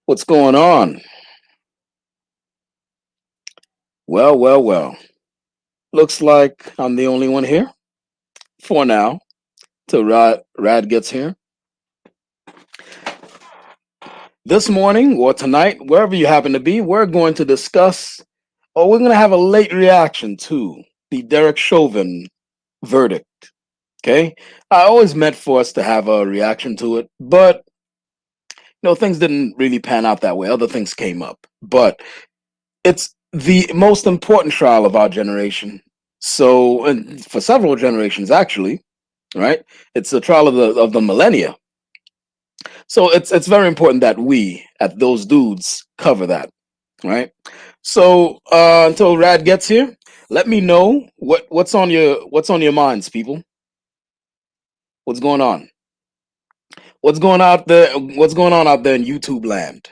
What's going on? Well. Looks like I'm the only one here for now till Rad gets here. This morning or tonight, wherever you happen to be, we're going to discuss, or we're going to have a late reaction to the Derek Chauvin verdict. Okay. I always meant for us to have a reaction to it, but things didn't really pan out that way. Other things came up, but it's the most important trial of our generation. So, and for several generations, actually, right? It's the trial of the millennia. So it's very important that we, at those dudes, cover that, right? So until Rad gets here, let me know what's on your minds, people. What's going on? What's going out there? What's going on out there in YouTube land?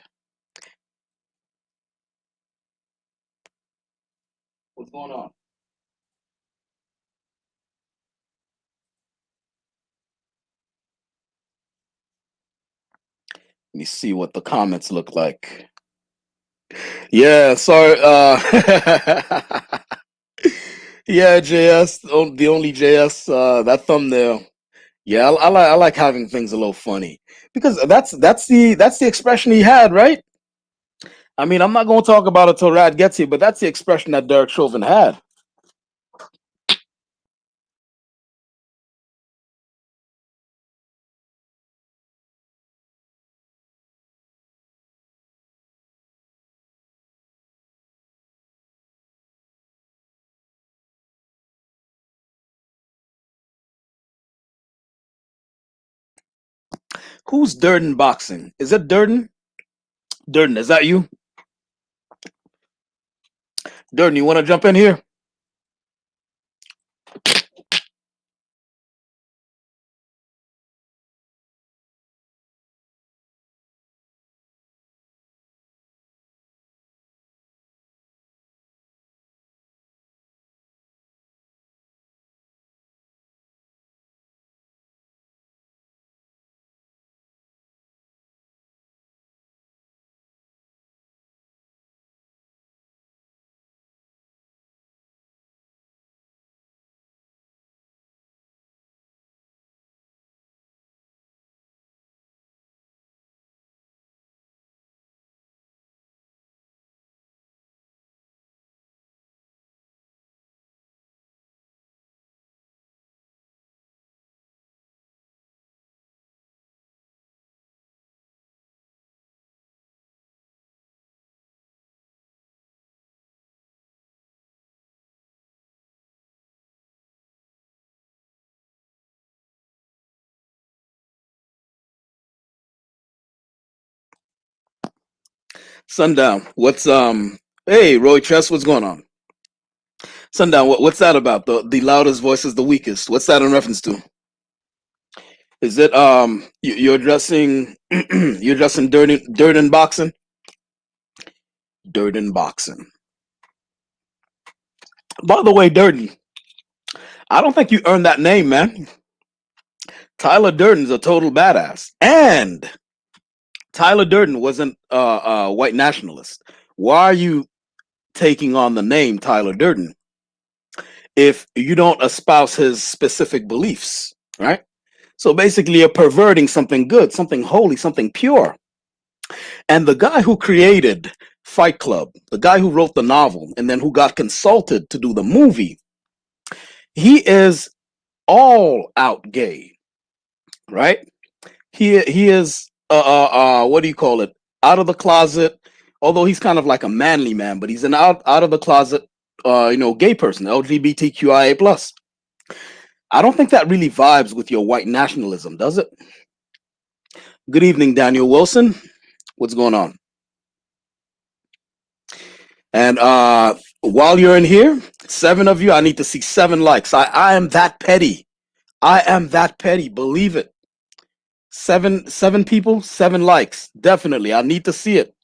What's going on? Let me see what the comments look like. Yeah, sorry. Yeah, JS, the only JS. That thumbnail. Yeah, I like having things a little funny because that's the expression he had, right? I mean, I'm not going to talk about it till Rad gets here, but that's the expression that Derek Chauvin had. Who's Durden boxing? Is it Durden? Durden, is that you? Durden, you want to jump in here? Sundown. Hey, Roy Chess, what's going on? Sundown, what's that about? The loudest voice is the weakest. What's that in reference to? Is it you're addressing you're addressing Durden boxing? Durden boxing. By the way, Durden, I don't think you earned that name, man. Tyler Durden's a total badass. And Tyler Durden wasn't a white nationalist. Why are you taking on the name Tyler Durden if you don't espouse his specific beliefs, right? So basically, you're perverting something good, something holy, something pure. And the guy who created Fight Club, the guy who wrote the novel, and then who got consulted to do the movie, he is all out gay, right? He is what do you call it? Out of the closet. Although he's kind of like a manly man, but he's an out of the closet, gay person, LGBTQIA plus. I don't think that really vibes with your white nationalism, does it? Good evening, Daniel Wilson. What's going on? And while you're in here, seven of you, I need to see seven likes. I am that petty. I am that petty. Believe it. Seven people, seven likes. Definitely. I need to see it.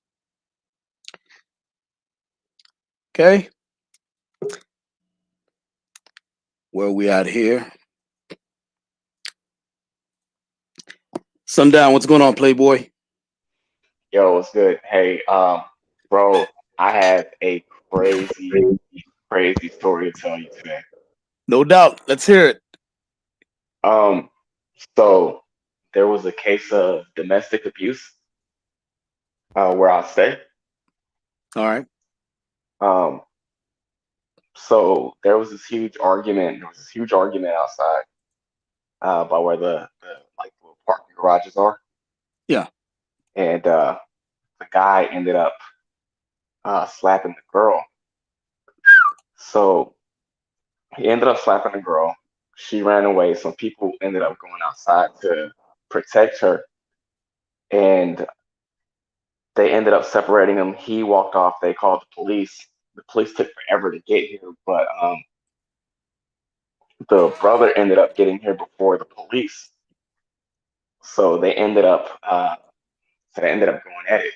Okay. Where are we at here? Sundown, what's going on, Playboy? Yo, what's good? Hey, bro, I have a crazy, crazy story to tell you today. No doubt. Let's hear it. Um, so there was a case of domestic abuse where I stay. All right. Um, so there was this huge argument. There was this huge argument outside by where the like little parking garages are, Yeah. and the guy ended up slapping the girl. So he ended up slapping the girl. She ran away. Some people ended up going outside to protect her, and they ended up separating them. He walked off. They called the police. The police took forever to get here, but the brother ended up getting here before the police. So they ended up going at it,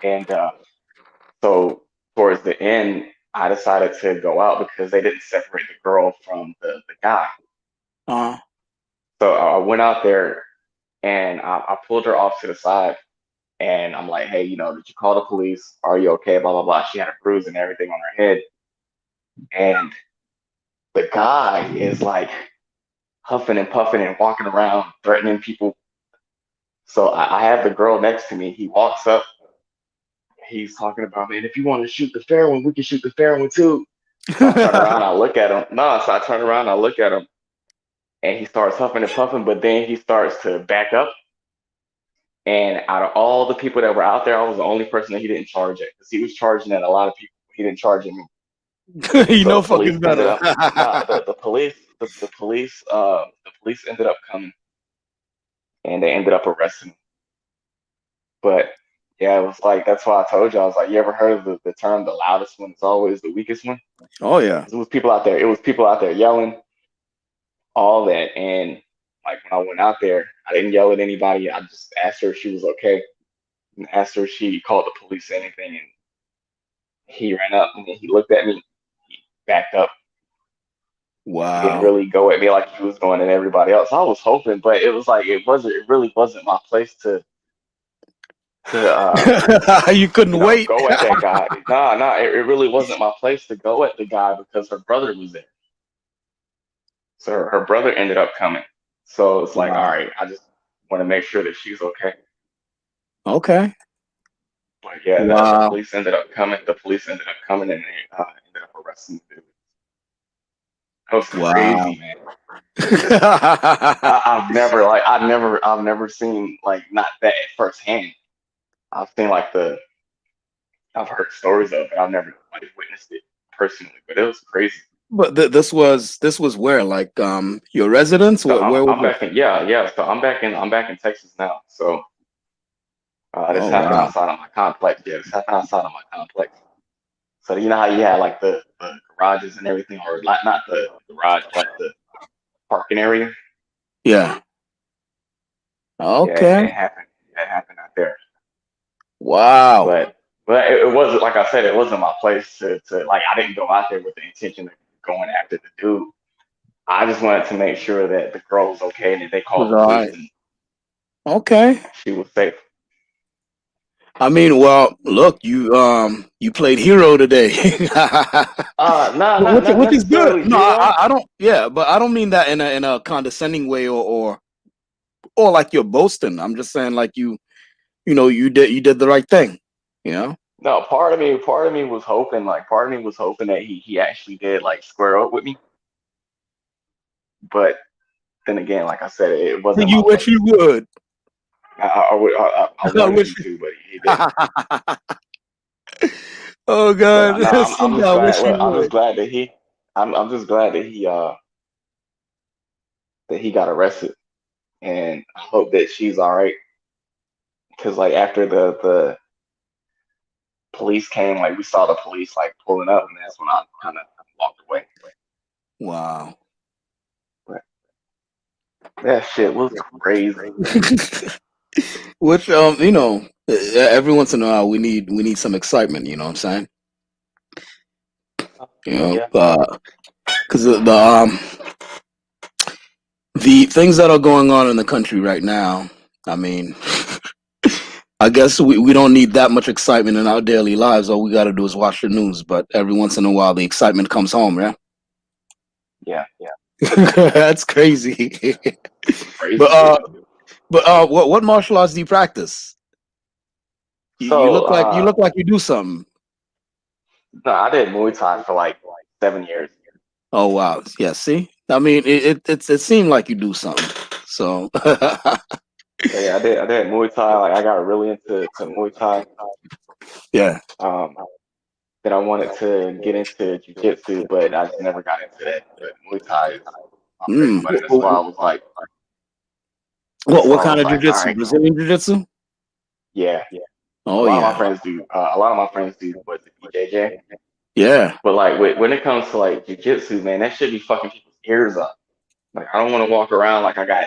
and so towards the end, I decided to go out because they didn't separate the girl from the guy. Uh So I went out there and I pulled her off to the side. And I'm like, hey, did you call the police? Are you okay? Blah, blah, blah. She had a bruise and everything on her head. And the guy is like huffing and puffing and walking around, threatening people. So I have the girl next to me. He walks up. He's talking about, man, if you want to shoot the fair one, we can shoot the fair one too. So I turn around, I look at him. No, so I turn around, I look at him, and he starts huffing and puffing, but then he starts to back up. And out of all the people that were out there, I was the only person that he didn't charge at because he was charging at a lot of people. He didn't charge at me. you So know police fucking ended better. up not the police ended up coming and they ended up arresting him. But yeah, it was like that's why I told you I was like, you ever heard of the term the loudest one is always the weakest one? Oh yeah. 'Cause it was people out there. It was people out there yelling all that, and like when I went out there, I didn't yell at anybody. I just asked her if she was okay, and asked her if she called the police or anything, and he ran up and then he looked at me, he backed up. He didn't Wow. really go at me like he was going at everybody else. I was hoping, but it was like it really wasn't my place to you couldn't wait. go at that guy. Nah, it really wasn't my place to go at the guy because her brother was there. So her brother ended up coming. So it's like, all Wow. right, I just want to make sure that she's okay. Okay. But yeah, the Wow. police ended up coming. The police ended up coming and they ended up arresting the dude. That was Wow. crazy, man. I've never seen like not that firsthand. I've seen like I've heard stories of it. I've never like witnessed it personally, but it was crazy. but this was where, like, your residence? So Where was I'm it? back in So I'm back in Texas now. So this Oh happened wow. outside of my complex. Yeah, this happened outside of my complex. So you know how you had like the garages and everything, or like not the garage, like the parking area. Yeah. Yeah, Okay. it happened. It happened out there. Wow. But it wasn't like I said. It wasn't my place to like. I didn't go out there with the intention of going after the dude. I just wanted to make sure that the girl was okay and that they Was called the all police right. and Okay. she was safe. I mean, well, look, you played hero today. Nah, which not which is good. necessarily No, I, hero. I don't. Yeah, but I don't mean that in a condescending way, or like you're boasting. I'm just saying, like, you did the right thing. You know. No, part of me was hoping, part of me was hoping that he actually did like square up with me. But then again, like I said, it wasn't You my wish you place. would. I I wanted wish. him to, but he didn't. Oh But God, no, I'm someday just I glad. wish you Look, I'm just would. glad that I'm just glad that he got arrested, and I hope that she's all right. Because like after the police came, like we saw the police like pulling up, and that's when I kind of walked away. Wow. But that shit was crazy, man. Which every once in a while we need some excitement. You know what I'm saying? You know, Yeah. because the things that are going on in the country right now. I mean, I guess we don't need that much excitement in our daily lives. All we got to do is watch the news. But every once in a while, the excitement comes home. Yeah, Yeah, that's crazy. but crazy uh, too. what martial arts do you practice? You So, look like you do something. no, I did Muay Thai for like 7 years. Oh wow, yeah. See, I mean, it seemed like you do something. So So yeah, I did Muay Thai. Like I got really into Muay Thai. yeah. Um, then I wanted to get into jujitsu, but I just never got into that. But Muay Thai is my bread and Mm. butter. That's why I was like, that's What why I kind was of like, all jujitsu? right, Brazilian jujitsu? yeah. A Oh lot of my yeah, friends do. A lot of my friends do what the BJJ. yeah. But like when it comes to like jujitsu, man, that should be fucking people's ears up. Like I don't want to walk around like I got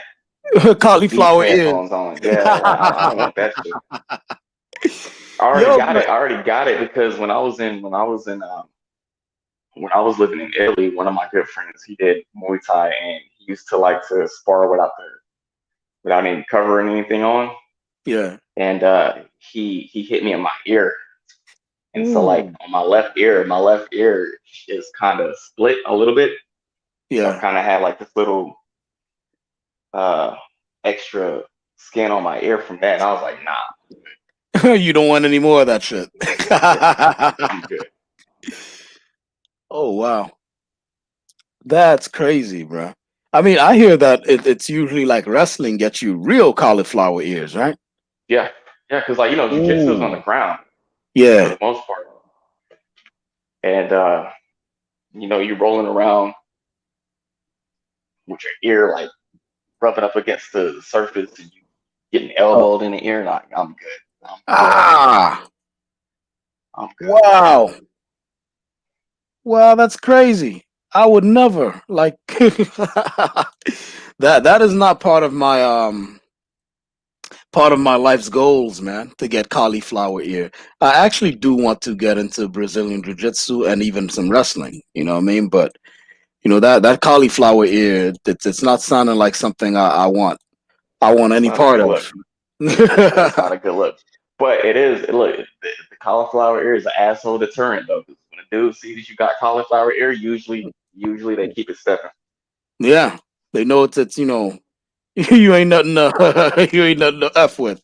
Beats Cauliflower ears. headphones on. Yeah, I don't want that shit. I already Yo, got it. I already got it because when I was living in Italy, one of my good friends he did Muay Thai and he used to like to spar without any covering anything on. yeah. And he hit me in my ear. And so like Ooh, on my left ear is kind of split a little bit. So I yeah. kind of had like this little uh extra skin on my ear from that. And I was like, nah, You don't want any more of that shit. yeah, I'm good. Oh wow, that's crazy, bro. I mean, I hear that it's usually like wrestling gets you real cauliflower ears, right? Yeah, yeah, because like jujitsu is on the Ooh, ground for yeah, the most part, and you're rolling around with your ear like rubbing up against the surface, and you getting oh, elbowed in the ear. Like I'm good, I'm good, ah, I'm good. wow, wow, that's crazy. I would never like that. That is not part of my life's goals, man, to get cauliflower ear. I actually do want to get into Brazilian jiu-jitsu and even some wrestling, you know what I mean? But that cauliflower ear, it's not sounding like something I want It's any not a part good of. look. Yeah, it's not a good look. But it is. Look, the cauliflower ear is an asshole deterrent though. 'Cause when a dude sees that you got cauliflower ear, usually they keep it stepping. Yeah, they know it's you ain't nothing you ain't nothing to f with.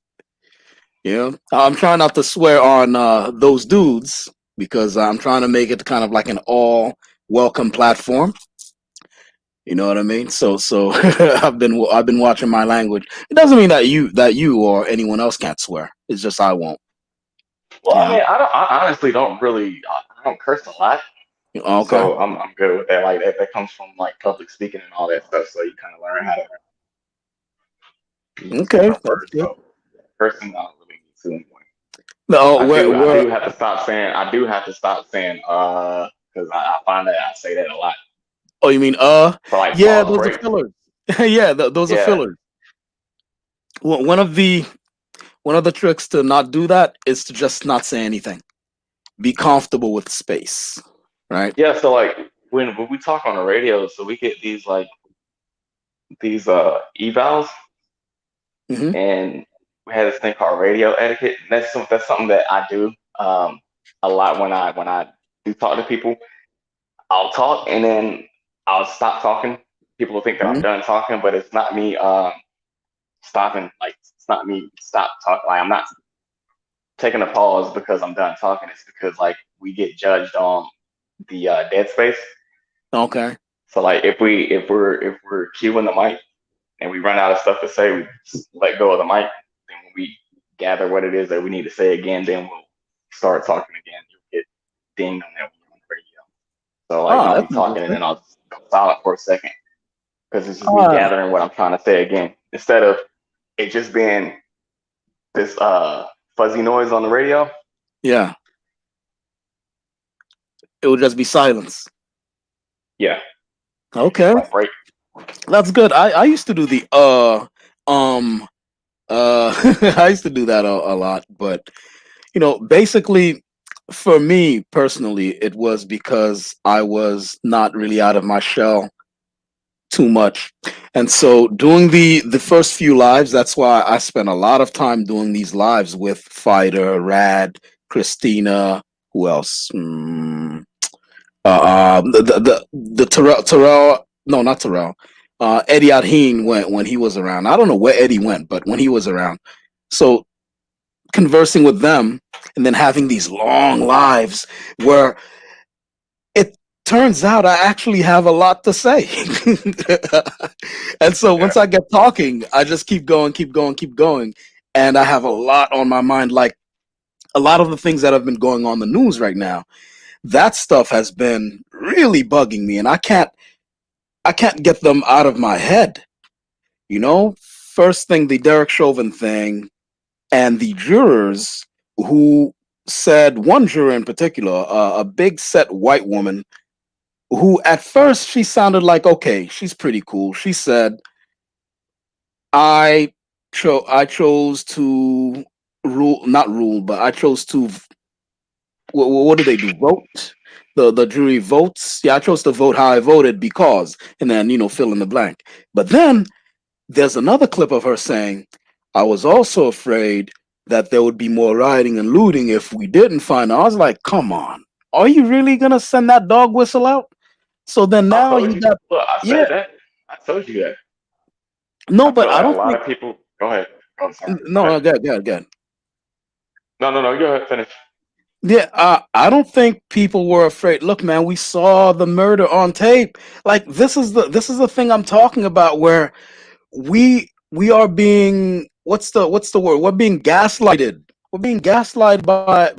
I'm trying not to swear on those dudes because I'm trying to make it kind of like an all welcome platform. You know what I mean? So I've been watching my language. It doesn't mean that you or anyone else can't swear. It's just I won't. Well, I Yeah. mean, I honestly don't really. I don't curse a lot. Okay. So I'm good with that. Like that comes from like public speaking and all that stuff. So you kind of learn how to use Okay. different That's words. good. So person I don't really need to anyway. No, I where do have to stop saying because I find that I say that a lot oh, you mean for like yeah, pause those are breaks. fillers. Yeah, those are Yeah. fillers. One of the tricks to not do that is to just not say anything. Be comfortable with space, right? Yeah, so like when we talk on the radio, so we get these evals Hmm. and we have this thing called radio etiquette. And that's something that I do a lot when I do talk to people. I'll talk and then I'll stop talking. People will think that I'm Hmm. done talking, but it's not me stopping. Like it's not me stop talking. Like I'm not taking a pause because I'm done talking. It's because like we get judged on the dead space. Okay. So like if we're cueing the mic and we run out of stuff to say, we just let go of the mic. Then when we gather what it is that we need to say again, then we'll start talking again. You'll get dinged on that when you're on the radio. So like Ah, I'll be that's talking and interesting. then I'll just go silent for a second because it's just me Ah, gathering what I'm trying to say again instead of it just being this fuzzy noise on the radio. yeah. It would just be silence. Yeah, Okay, like break. that's good. I used to do the um I used to do that a lot, but basically for me personally, it was because I was not really out of my shell too much. And so doing the first few lives, that's why I spent a lot of time doing these lives with Fighter, Rad, Christina, who else? The Terrell, no, not Terrell. Eddie Adheen went when he was around. I don't know where Eddie went, but when he was around. So conversing with them and then having these long lives where it turns out I actually have a lot to say. And so Yeah. once I get talking, I just keep going, keep going, keep going. And I have a lot on my mind, like a lot of the things that have been going on the news right now. That stuff has been really bugging me, and I can't get them out of my head. You know, first thing, the Derek Chauvin thing, and the jurors who said, one juror in particular, a big set white woman who at first she sounded like, okay, she's pretty cool. She said, I chose to rule, not rule, but I chose to what do they do? Vote. The jury votes. Yeah, I chose to vote how I voted because, and then fill in the blank. But then there's another clip of her saying, I was also afraid that there would be more rioting and looting if we didn't find her. I was like, come on, are you really gonna send that dog whistle out? So then I now told you you. got, Look, I yeah, said that. I told you that. no, I but feel I like a don't lot think, of people. Go ahead. Oh, sorry. Go no, ahead. good. No, no, no. Go ahead. Finish. Yeah, I don't think people were afraid. Look, man, we saw the murder on tape. Like this is the thing I'm talking about, where we are being what's the word? We're being gaslighted. We're being gaslighted by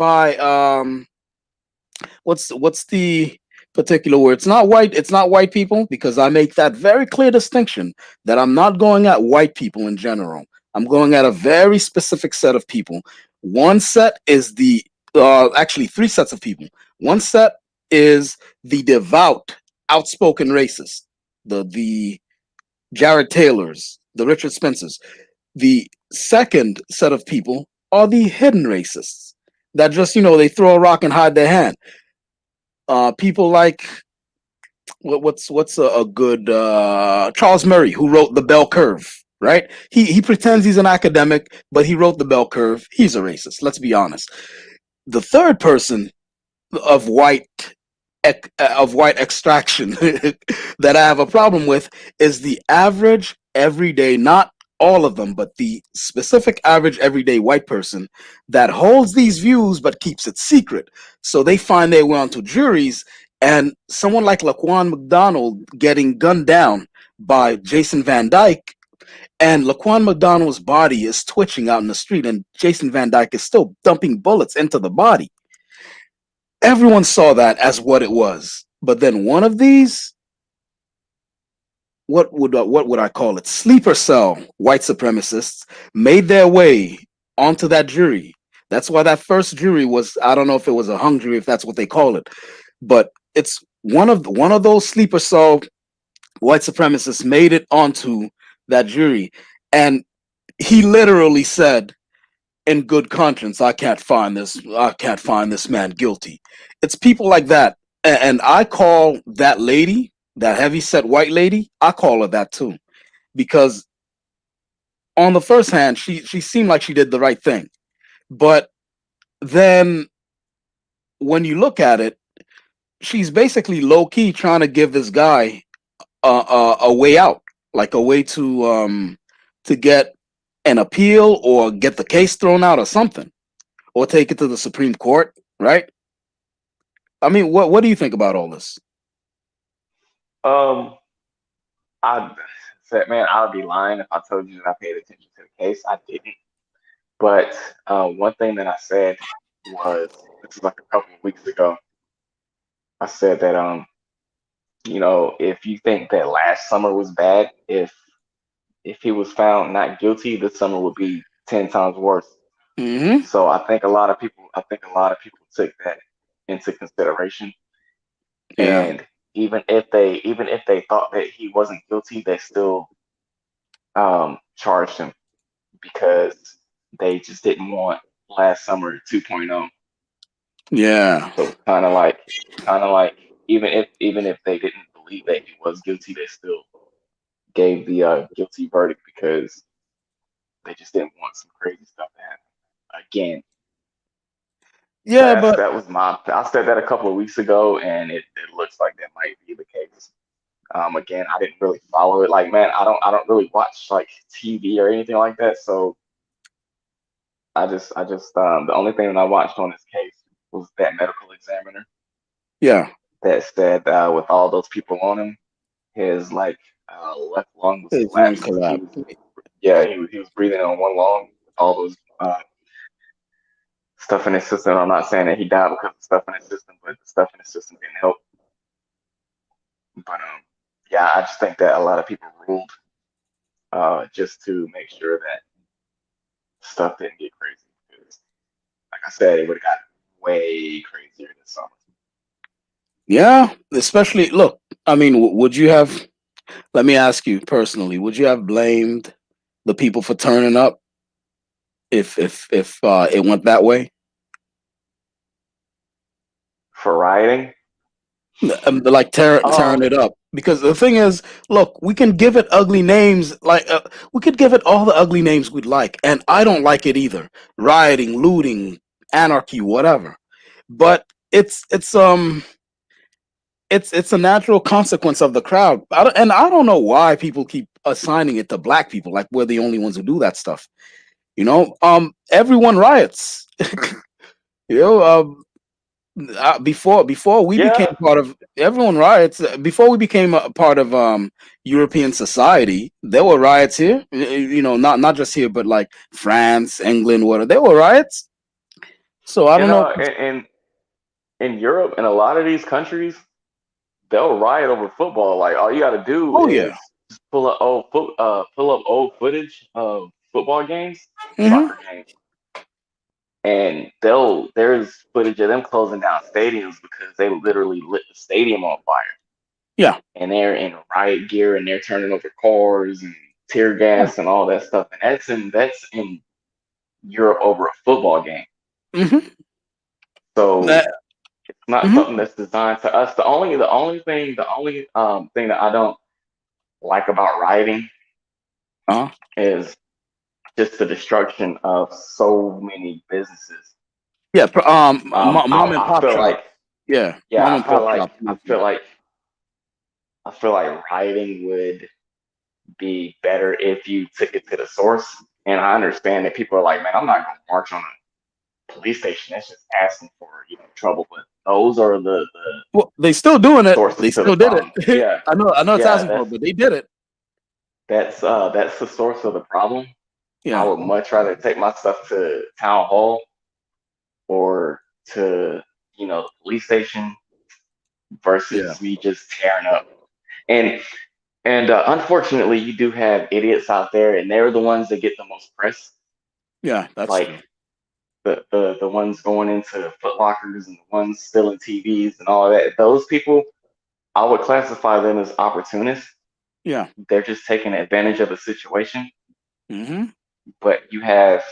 what's the particular word? It's not white. It's not white people, because I make that very clear distinction that I'm not going at white people in general. I'm going at a very specific set of people. One set is the actually three sets of people. One set is the devout, outspoken racist, the Jared Taylors, the Richard Spencers. The second set of people are the hidden racists that just they throw a rock and hide their hand. People like what's a good Charles Murray, who wrote The Bell Curve, right? He pretends he's an academic, but he wrote The Bell Curve. He's a racist. Let's be honest. The third person of white of white extraction that I have a problem with is the average everyday, not all of them, but the specific average everyday white person that holds these views but keeps it secret. So they find their way onto juries, and someone like Laquan McDonald getting gunned down by Jason Van Dyke, and Laquan McDonald's body is twitching out in the street, and Jason Van Dyke is still dumping bullets into the body. Everyone saw that as what it was. But then one of these, what would I call it? Sleeper cell white supremacists made their way onto that jury. That's why that first jury was, I don't know if it was a hung jury, if that's what they call it, but it's one of those sleeper cell white supremacists made it onto that jury, and he literally said, in good conscience, I can't find this man guilty. It's people like that. And I call that lady, that heavy set white lady, I call her that too. Because on the first hand, she seemed like she did the right thing. But then when you look at it, she's basically low key trying to give this guy a way out, like a way to get an appeal or get the case thrown out or something, or take it to the Supreme Court, right? I mean, what do you think about all this? Um, I said, man, I would be lying if I told you that I paid attention to the case. I didn't. But one thing that I said was, this is like a couple of weeks ago. I said that if you think that last summer was bad, if he was found not guilty, this summer would be 10 times worse. Hmm. So I think a lot of people took that into consideration, Yeah, and even if they thought that he wasn't guilty, they still charged him because they just didn't want last summer 2.0. yeah, So it's kind of like even if they didn't believe that he was guilty, they still gave the guilty verdict because they just didn't want some crazy stuff to happen again. Yeah, but That was my. I said that a couple of weeks ago, and it looks like that might be the case. Again, I didn't really follow it. Like, man, I don't really watch like TV or anything like that. So the only thing that I watched on this case was that medical examiner yeah, that said with all those people on him, his like left lung was his lung collapsed. He collapse. was yeah, he was breathing on one lung with all those stuff in his system. I'm not saying that he died because of stuff in his system, but the stuff in his system didn't help. But yeah, I just think that a lot of people ruled just to make sure that stuff didn't get crazy. Because, like I said, it would have got way crazier this summer. Yeah, especially look. I mean, would you have? Let me ask you personally: would you have blamed the people for turning up if it went that way? For rioting, Like tearing um, it up? Because the thing is, look, we can give it ugly names. Like we could give it all the ugly names we'd like, and I don't like it either. Rioting, looting, anarchy, whatever. But it's a natural consequence of the crowd. And I don't know why people keep assigning it to black people, like we're the only ones who do that stuff. Everyone riots. you know, before we became yeah, part of everyone riots. Before we became a part of European society, there were riots here. Not just here, but like France, England, whatever. There were riots. So I don't and know. in Europe and a lot of these countries, they'll riot over football. Like all you got to do Oh yeah. is just pull up old footage of football games, Hmm. soccer games, and there's footage of them closing down stadiums because they literally lit the stadium on fire, Yeah. and they're in riot gear and they're turning over cars and tear Yeah. gas and all that stuff, and that's in Europe over a football game. Hmm. So That. it's not Hmm. something that's designed to us. The only thing that I don't like about rioting Uh, is just the destruction of so many businesses. yeah. Mom and I pop feel shop. like Yeah. yeah, Mom and pop shop. I feel like rioting would be better if you took it to the source. And I understand that people are like, man, I'm not going to march on a police station. That's just asking for trouble. But those are the Well, they still doing it. sources They to the still did problem. it. Yeah, I know it's yeah, asking for it, but they did it. that's the source of the problem. I Yeah. would much rather take my stuff to town hall or to the police station Yeah. versus me just tearing up. And unfortunately, you do have idiots out there, and they're the ones that get the most press. Yeah. That's Like true. the ones going into Foot Lockers and the ones stealing TVs and all that. Those people, I would classify them as opportunists. Yeah. They're just taking advantage of the situation. Hmm. But you have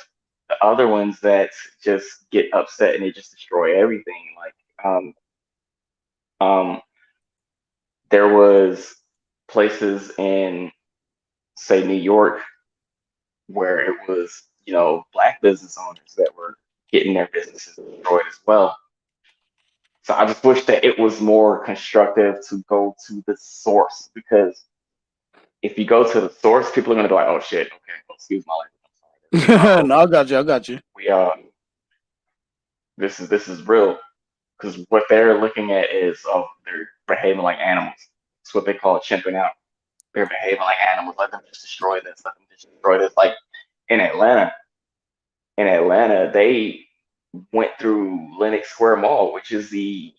the other ones that just get upset and they just destroy everything. Like um, there was places in say New York where it was black business owners that were getting their businesses destroyed as well. So I just wish that it was more constructive to go to the source because if you go to the source, people are gonna be like, "Oh shit, okay, well, excuse my language, I'm sorry." No, I got you. I got you. We this is real because what they're looking at is they're behaving like animals. It's what they call chimping out. They're behaving like animals. Let them just destroy this. Let them just destroy this. Like in Atlanta, they went through Lenox Square Mall, which is the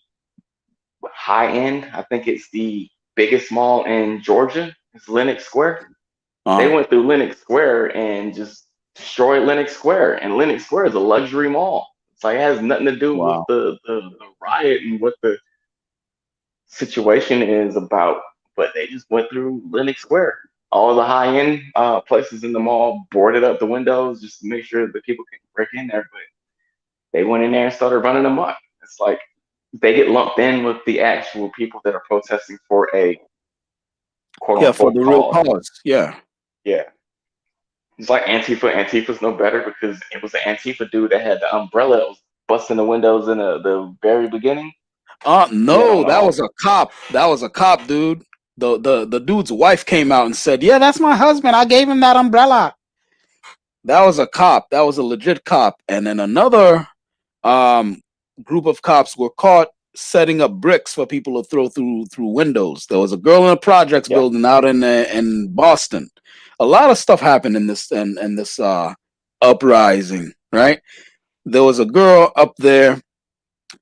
high end. I think it's the biggest mall in Georgia. It's Lenox Square. They Uh, went through Lenox Square and just destroyed Lenox Square. And Lenox Square is a luxury mall. It's like it has nothing to do with wow. the riot and what the situation is about. But they just went through Lenox Square. All the high end places in the mall boarded up the windows just to make sure that people can break in there. But they went in there and started running amok. It's like they get lumped in with the actual people that are protesting for a quote Yeah, for unquote the real cause. cause. Yeah. Yeah. It's like Antifa. Antifa's no better because it was the Antifa dude that had the umbrella that was busting the windows in the very beginning. Yeah, No, no, that no. was a cop. That was a cop, dude. The dude's wife came out and said, "Yeah, that's my husband. I gave him that umbrella." That was a cop. That was a legit cop. And then another um group of cops were caught setting up bricks for people to throw through windows. There was a girl in a projects Yep. building out in Boston. A lot of stuff happened in this uprising, right? There was a girl up there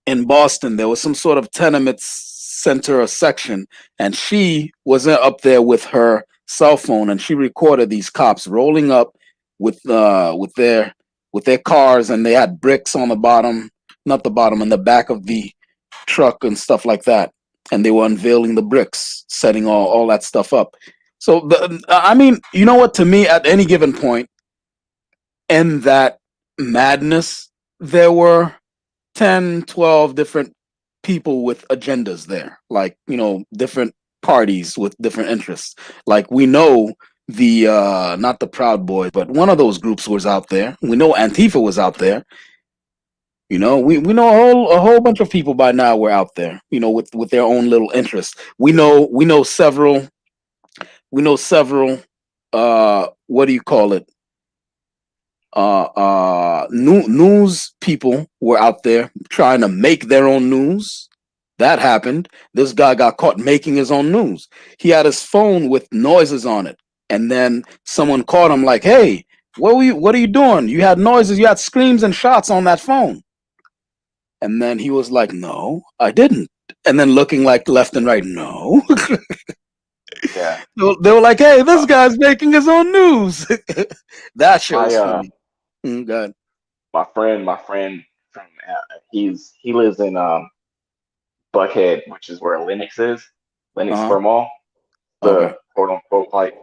in Boston. There was some sort of tenement center or section, and she was up there with her cell phone, and she recorded these cops rolling up with their cars, and they had bricks on the bottom, not the bottom, in the back of the truck and stuff like that, and they were unveiling the bricks, setting all that stuff up. So I mean, you know what? To me, at any given point in that madness, there were 10, 12 different people with agendas there, like, different parties with different interests. Like, we know the not the Proud Boys, but one of those groups was out there. We know Antifa was out there. We know a whole bunch of people by now were out there, with their own little interests. We know several what do you call it, news people were out there trying to make their own news. That happened. This guy got caught making his own news. He had his phone with noises on it, and then someone caught him like, "Hey, what are you doing? You had noises, you had screams and shots on that phone." And then he was like, "No, I didn't." And then looking like left and right, no. Yeah. They were like, "Hey, this Uh, guy's making his own news." That shit my was funny. God. my friend from he lives in Buckhead, which is where Linux is, Linux Uh-huh. Square Mall, the Okay. quote unquote like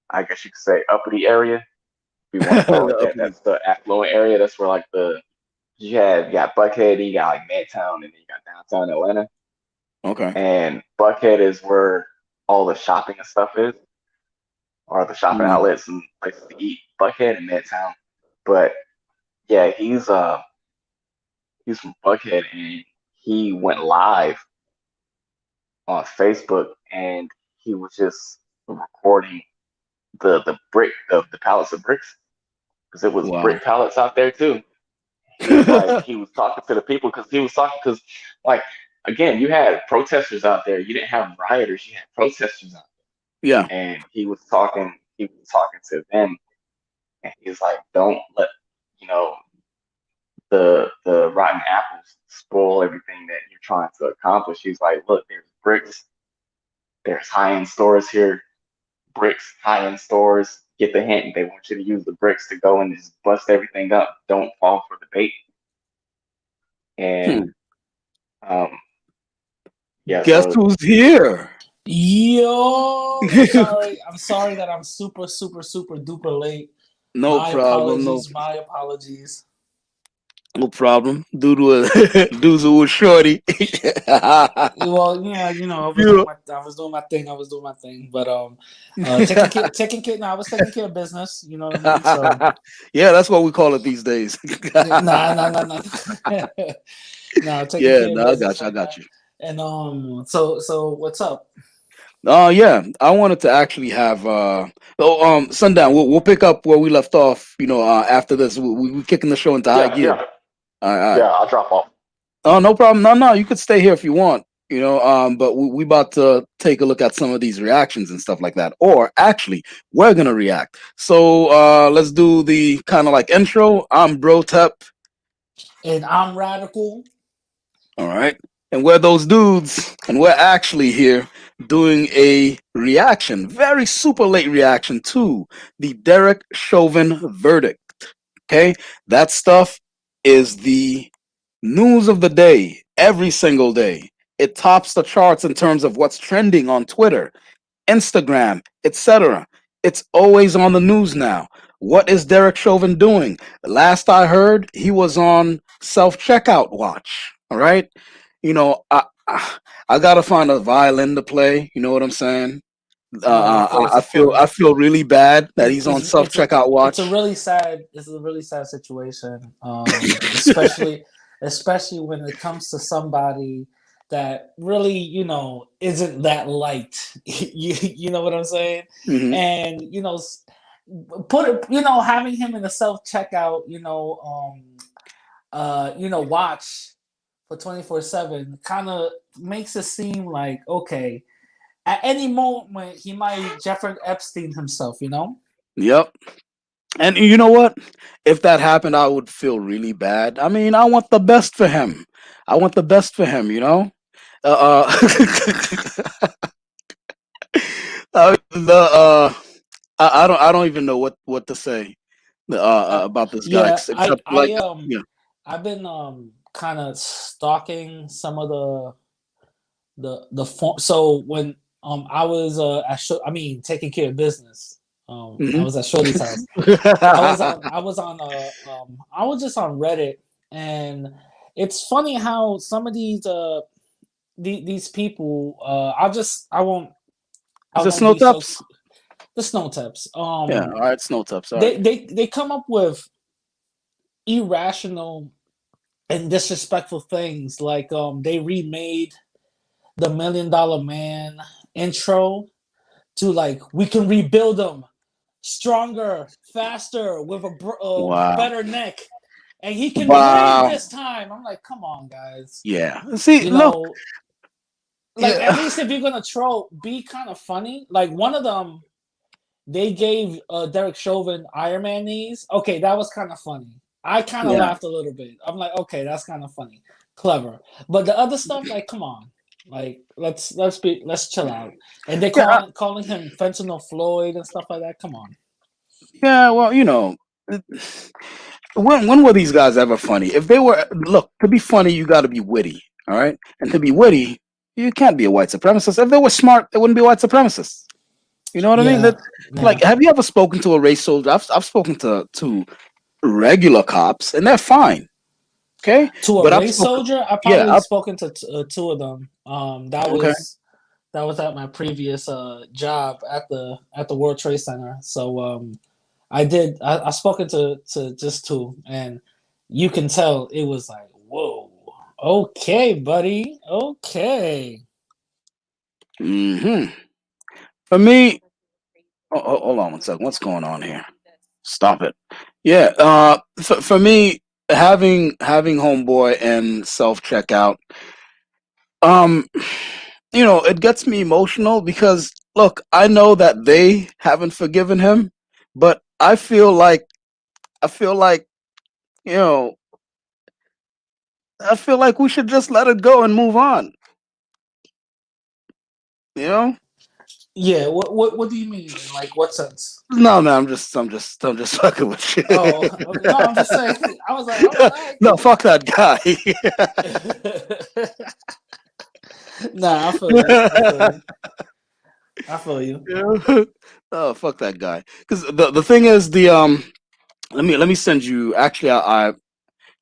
I guess you could say uppity area, if you want to call it The that. uppity. That's the affluent area. That's where like you got Buckhead, you got like Midtown, and then you got downtown Atlanta. Okay. And Buckhead is where all the shopping and stuff is, or the shopping Mm. outlets and places to eat. Buckhead and Midtown. But yeah, he's from Buckhead, and he went live on Facebook, and he was just recording the pallets of bricks because it was Wow. brick pallets out there too. He was talking to the people because he was talking because like again you had protesters out there, you didn't have rioters, you had protesters out Yeah. there, and he was talking to them, and he's like, don't let you know the rotten apples spoil everything that you're trying to accomplish. He's like, look, there's bricks, there's high end stores here, bricks, high end stores. Get the hint. They want you to use the bricks to go and just bust everything up. Don't fall for the bait. And Hmm. um, yeah, Guess so who's here? Yo, I'm sorry that I'm super, super, super duper late. No My problem. No, apologies. My apologies. no problem. Dude was shorty. Well, yeah, I was doing Yeah. my thing. I was doing my thing. But taking care. No, I was taking care of business. You know what I mean? So Yeah, that's what we call it these days. nah, nah, nah, nah. No, taking Yeah, care of no, I business got you. I right got now. you. And so what's up? Yeah, I wanted to actually have Sundown. We'll pick up where we left off. After this, we kicking the show into high yeah, gear. yeah, All right, all yeah. right. I'll drop off. Oh, no problem. No, you could stay here if you want. But we about to take a look at some of these reactions and stuff like that. Or actually, we're gonna react. So let's do the kind of like intro. I'm Bro Tep. And I'm radical. All right. And we're those dudes, and we're actually here doing a reaction, very super late reaction to the Derek Chauvin verdict. Okay. That stuff is the news of the day every single day. It tops the charts in terms of what's trending on Twitter, Instagram, etc. It's always on the news now. What is Derek Chauvin doing? Last I heard, he was on self checkout watch. All right. I gotta find a violin to play. You know what I'm saying? No, of course, I of feel course. really bad that he's on It's self it's a checkout it's a watch. really sad it's a really sad situation. Especially when it comes to somebody that really isn't that light. You know what I'm saying? Hmm. And put it, having him in the self checkout, watch for 24/7 kind of makes it seem like, okay, at any moment he might Jeffrey Epstein himself, Yep. And you know what? If that happened, I would feel really bad. I mean, I want the best for him. I want the best for him. You know. I don't even know what to say Uh, about this guy yeah, except like yeah. I've been kind of stalking some of the form. So when I was taking care of business. I Hmm. was at Shorty's house. I was just on Reddit, and it's funny how some of these people, I Is it won't snow be so, taps? the snow tips. Yeah. All right, snow taps. All right. They come up with irrational and disrespectful things, like they remade the $1 Million Man intro to, like, we can rebuild them stronger, faster, with a Wow. better neck, and he can win Wow. this time. I'm like, come on, guys. Yeah. See, You look. know, like, at Yeah. least if you're gonna troll, be kind of funny. Like, one of them, they gave Derek Chauvin Iron Man knees. Okay, that was kind of funny. I kind of Yeah. laughed a little bit. I'm like, okay, that's kind of funny, clever. But the other stuff, like, come on, like, let's chill out. And they Yeah. calling him Fentanyl Floyd and stuff like that. Come on. Yeah. Well, when were these guys ever funny? If they were, look, to be funny, you got to be witty. All right, and to be witty, you can't be a white supremacist. If they were smart, they wouldn't be white supremacists. You know what I mean? Yeah, That, yeah. like, have you ever spoken to a race soldier? I've spoken to regular cops, and they're fine. Okay, To a but I've race spoken. soldier, I Yeah. probably spoken to two of them. Okay. That was at my previous job at the World Trade Center. So I spoken to just two, and you can tell it was like, whoa, okay, buddy, okay. Hmm. For me, hold on one second. What's going on here? Stop it. Yeah. For me, having homeboy and self checkout, um, it gets me emotional because look, I know that they haven't forgiven him, but I feel like you know I feel like we should just let it go and move on. You know? Yeah, what do you mean? In, like, what sense? No, man, I'm just fucking with you. Oh, okay, no, I'm just saying. I was like, all right, No, fuck that guy. cool. Nah, I feel you. I feel you. I feel you. Yeah. Oh, fuck that guy. Because the thing is let me send you. Actually, let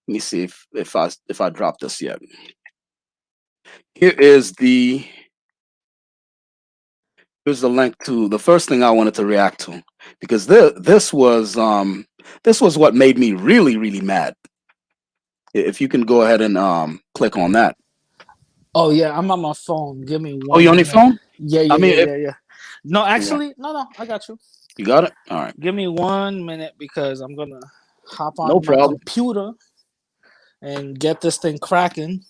me see if I dropped this yet. Here is here's the link to the first thing I wanted to react to because this was what made me really really mad. If you can go ahead and click on that. Oh yeah, I'm on my phone. Give me Oh, you one on your minute. phone? Yeah, I yeah, mean, yeah, if yeah, yeah. No, yeah, actually, no, I got you. you got it. All right, Give me 1 minute because I'm gonna hop no on my problem. computer and get this thing cracking.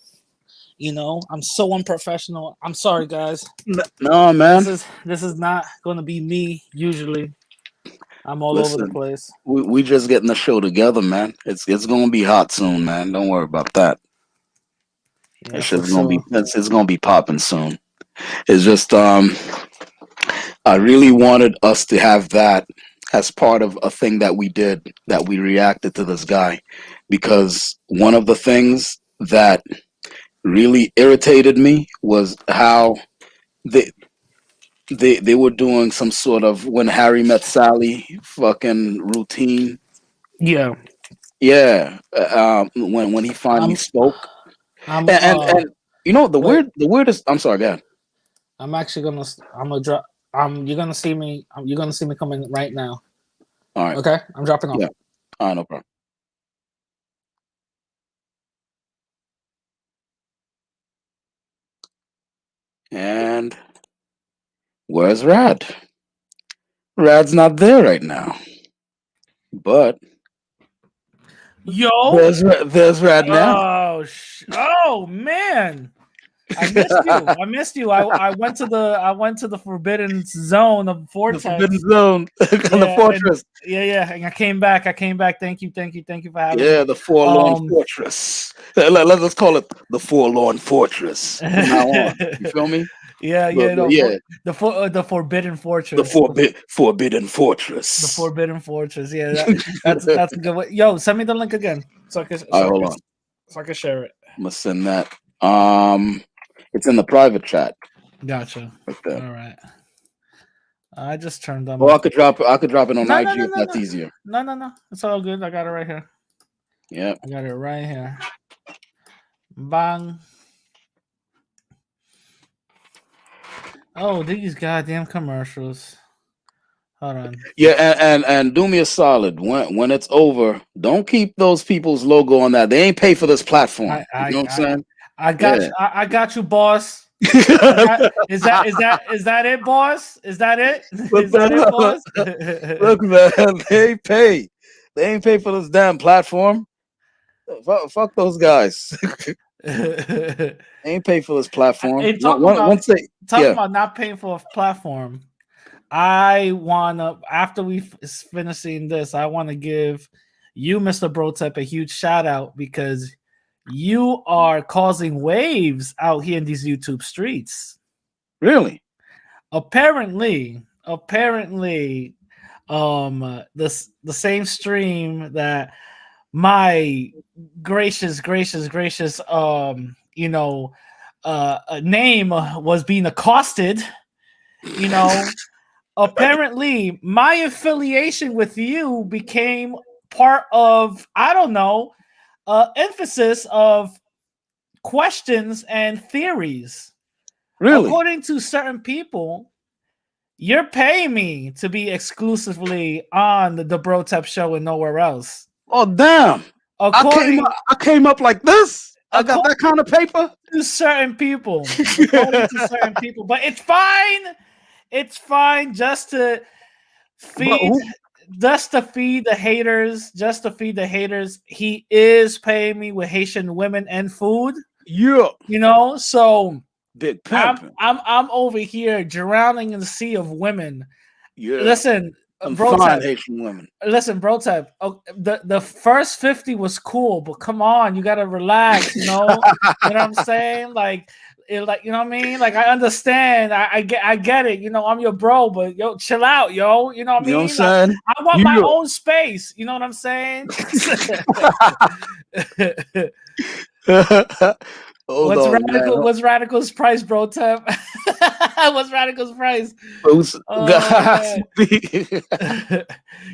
I'm so unprofessional. I'm sorry, guys. No, This man. is this is not gonna be me. Usually, I'm all over the Listen, place. we just getting the show together, man. It's gonna be hot soon, man. Don't worry about that. Yeah, It's for just gonna be sure. it's gonna be popping soon. It's just I really wanted us to have that as part of a thing that we did that we reacted to this guy because one of the things that really irritated me was how they they were doing some sort of when Harry met Sally fucking routine. Yeah, Yeah, when he finally I'm spoke, I'm and You know the Wait, weirdest. I'm sorry, go ahead. I'm actually gonna. I'm gonna drop. You're gonna see me. You're gonna see me coming right now. All right, Okay, I'm dropping off. yeah, all right, no problem. And where's Rad? Rad's not there right now, but Yo. there's Rad now. Oh man. I missed you. I missed you. I went to the forbidden zone of The Forbidden vortex. Zone on the Yeah, and fortress. and I came back. I came back. Thank you, thank you for having me. Yeah, the Forlorn Um, Fortress. Let's call it the Forlorn Fortress from now on. You feel me? no, Yeah, the forbidden the fortress, Forbidden the Fortress. forbidden fortress. Yeah, All that's a good way. Yo, send me the link again right, hold on. so I can share it. I'm gonna send that. It's in the private chat Gotcha. right there. All right. I just turned on Or my. I could drop it on No, no, IG no, if no, that's no, easier. no. It's all good. I got it right here. Yeah. I got it right here. Bang. Oh, these goddamn commercials. Hold on. Yeah, and do me a solid. When it's over, don't keep those people's logo on that. They ain't pay for this platform. I You know I what I'm I, saying? I got Yeah. you. I got you, boss. Is that it, boss? Is that it? Look, Is that it, boss? look, man, they ain't pay. They ain't pay for this damn platform. Fuck those guys. They ain't pay for this platform. Hey, Once they, talking yeah, about not paying for a platform. I wanna after we finish seeing this, I want to give you, Mr. Brotep, a huge shout out because you are causing waves out here in these YouTube streets. really, Apparently, the same stream that my gracious name was being accosted, you know. Apparently my affiliation with you became part of, I don't know, emphasis of questions and theories. really. According to certain people, you're paying me to be exclusively on the Brotep show and nowhere else. Oh damn! According I came up like this. I got according that kind of paper. to certain people. According to certain people. But it's fine. It's fine just to But feed the haters, just to feed the haters. He is paying me with Haitian women and food, yeah, so big I'm pimping. I'm over here drowning in the sea of women. Yeah, Listen, and bro fine type. Haitian women. Listen, bro type. Oh, the first 50 was cool, but come on, you gotta relax, you know? You know what I'm saying? Like you know what I mean? Like I understand. I get it. You know, I'm your bro, but yo, chill out, yo. You know what I You know what I'm mean? Like, saying? I want my Yeah. own space. You know what I'm saying? Hold on, man. What's radical's price, bro? Tep? What's radical's price? Oh Guys, man.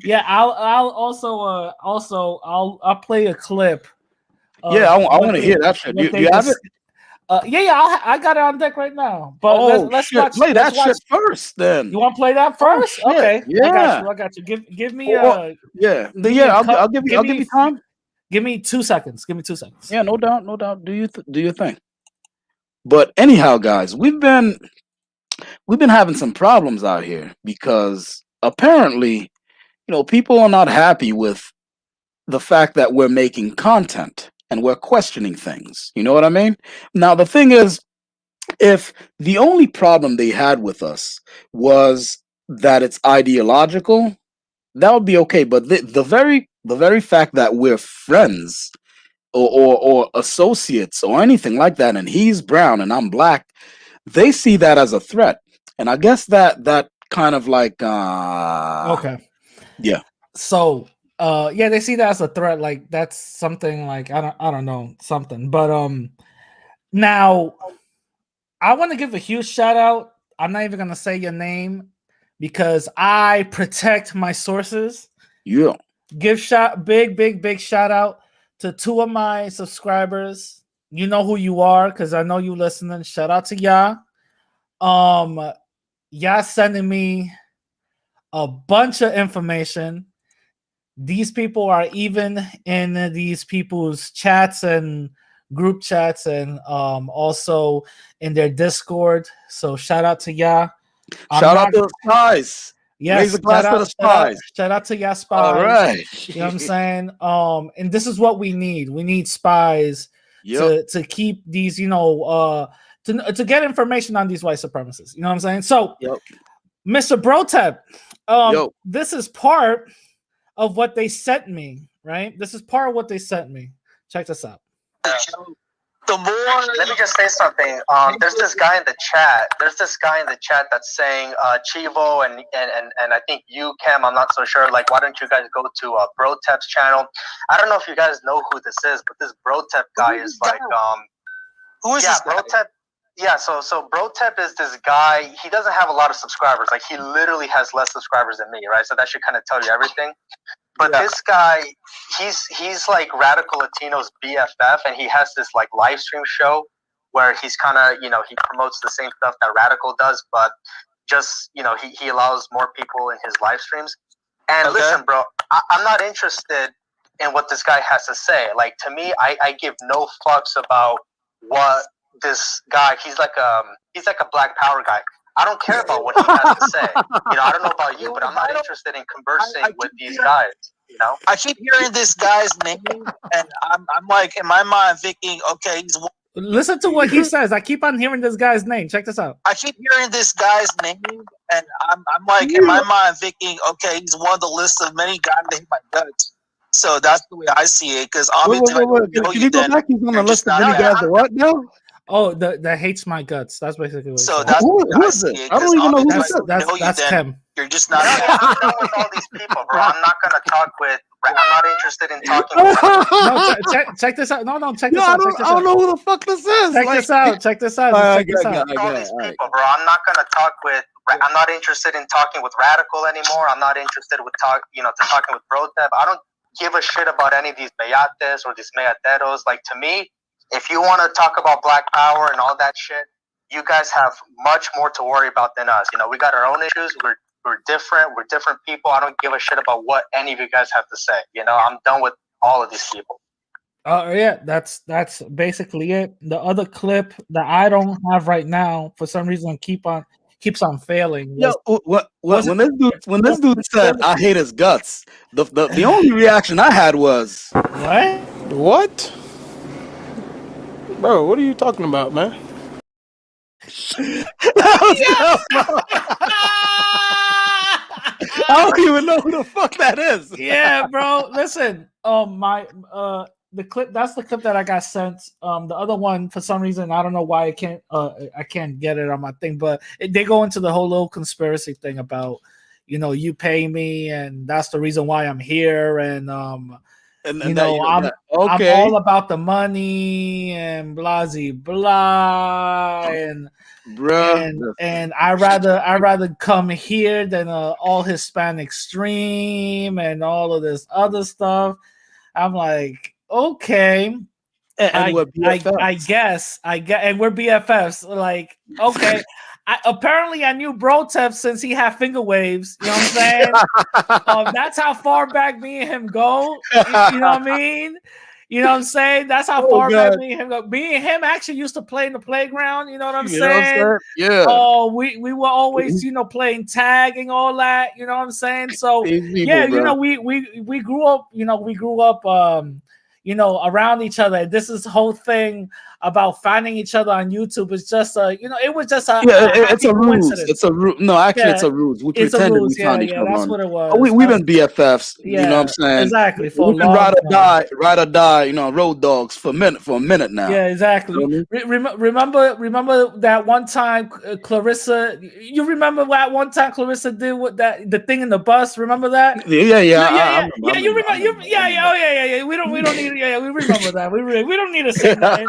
Yeah, I'll also I'll play a clip yeah, of I want to hear that shit. what Do they you have it? just I got it on deck right now. But Oh let's shit! watch Play let's that watch. shit first, then. You want to play that Oh first? shit! Okay, Yeah. I got you. Give me Yeah. give me a I'll give you. I'll give you time. give me 2 seconds. Give me 2 seconds. Yeah, no doubt, no doubt. Do your thing. But anyhow, guys, we've been having some problems out here because apparently, people are not happy with the fact that we're making content and we're questioning things. You know what I mean? Now, the thing is, if the only problem they had with us was that it's ideological, that would be okay. But the very fact that we're friends or associates or anything like that, and he's brown and I'm black, they see that as a threat. And I guess that kind of like Okay. yeah. So yeah, they see that as a threat. Like that's something like I don't know something. But now I want to give a huge shout out. I'm not even gonna say your name because I protect my sources. Yeah. Big shout out to two of my subscribers you know who you are because I know you listening. Shout out to y'all. Y'all sending me a bunch of information. These people are even in these people's chats and group chats and also in their Discord. So shout out to y'all. I'm Shout out not to the spies. Raise yes, a glass to the spies. shout out to y'all All spies. right. You know what I'm saying? And this is what we need. We need spies Yep. to keep these, to get information on these white supremacists. You know what I'm saying? So, Yep. Mr. Brotep, Yo. this is part of what they sent me, right? This is part of what they sent me. Check this out. The more, let me just say something. There's this guy in the chat. That's saying Chivo and I think you, Cam. I'm not so sure. Like, why don't you guys go to Brotep's channel? I don't know if you guys know who this is, but this Brotep guy is like who is this guy? Brotep. Yeah, so Brotep is this guy. He doesn't have a lot of subscribers. Like, he literally has less subscribers than me, right? So that should kind of tell you everything. But this guy, he's like Radical Latino's BFF, and he has this like live stream show where he's kind of, he promotes the same stuff that Radical does, but just, he allows more people in his live streams. And listen, bro, I'm not interested in what this guy has to say. Like, to me, I give no fucks about what this guy, he's like a Black Power guy. I don't care about what he has to say. I don't know about you, but I'm not interested in conversing with these guys. I keep hearing this guy's name, and I'm like, in my mind, thinking, okay, he's. Listen to what he says. I keep on hearing this guy's name. Check this out. I keep hearing this guy's name, and I'm like, in my mind, thinking, okay, he's one of the list of many guys that hate my guts. So that's the way I see it. Because obviously, can you go back? He's on the list of many guys that what now? Oh, that hates my guts. That's basically what. So that's who is it? I don't even know who this is. That's Kim. You're just not. I'm done with all these people, bro. I'm not gonna talk with. I'm not interested in talking. No, check this out. No, check this out. I don't know who the fuck this is. Check this out. All these people, bro. I'm not gonna talk with. I'm not interested in talking with Radical anymore. I'm not interested with talking with Brotep. I don't give a shit about any of these meyates or these meyateros. Like, to me, if you want to talk about Black Power and all that shit, you guys have much more to worry about than us. We got our own issues. We're different. We're different people. I don't give a shit about what any of you guys have to say. I'm done with all of these people. Yeah, that's basically it. The other clip that I don't have right now, for some reason, keeps on failing. When this dude said I hate his guts, the only reaction I had was what? Bro, what are you talking about, man? I don't even know who the fuck that is. Yeah, bro. Listen, the clip, that's the clip that I got sent. The other one, for some reason, I don't know why I can't get it on my thing, but they go into the whole little conspiracy thing about, you pay me and that's the reason why I'm here, and I'm all about the money and blah blah, and bruh, and I rather come here than all Hispanic stream and all of this other stuff. I'm like, okay, I guess, and we're BFFs. Like, okay. Apparently I knew Brotep since he had finger waves. You know what I'm saying? That's how far back me and him go. You know what I mean? You know what I'm saying? That's how far back me and him go. Me and him actually used to play in the playground. You know what I'm saying? Yeah. Oh, we were always, playing tag and all that. You know what I'm saying? So people, we grew up. We grew up. Around each other. This is the whole thing about finding each other on YouTube. It's just it was just it's a ruse. It's a ruse. No, actually, it's a ruse. We pretended we found each other. That's what it was. We've been BFFs. You know what I'm saying? Exactly. We've been ride or die. Road dogs for a minute now. Yeah, exactly. You know remember that one time, Clarissa. You remember that one time Clarissa did the thing in the bus? Remember that? Yeah. You remember? Yeah. We don't need. Yeah, we remember that. We don't need to say nothing.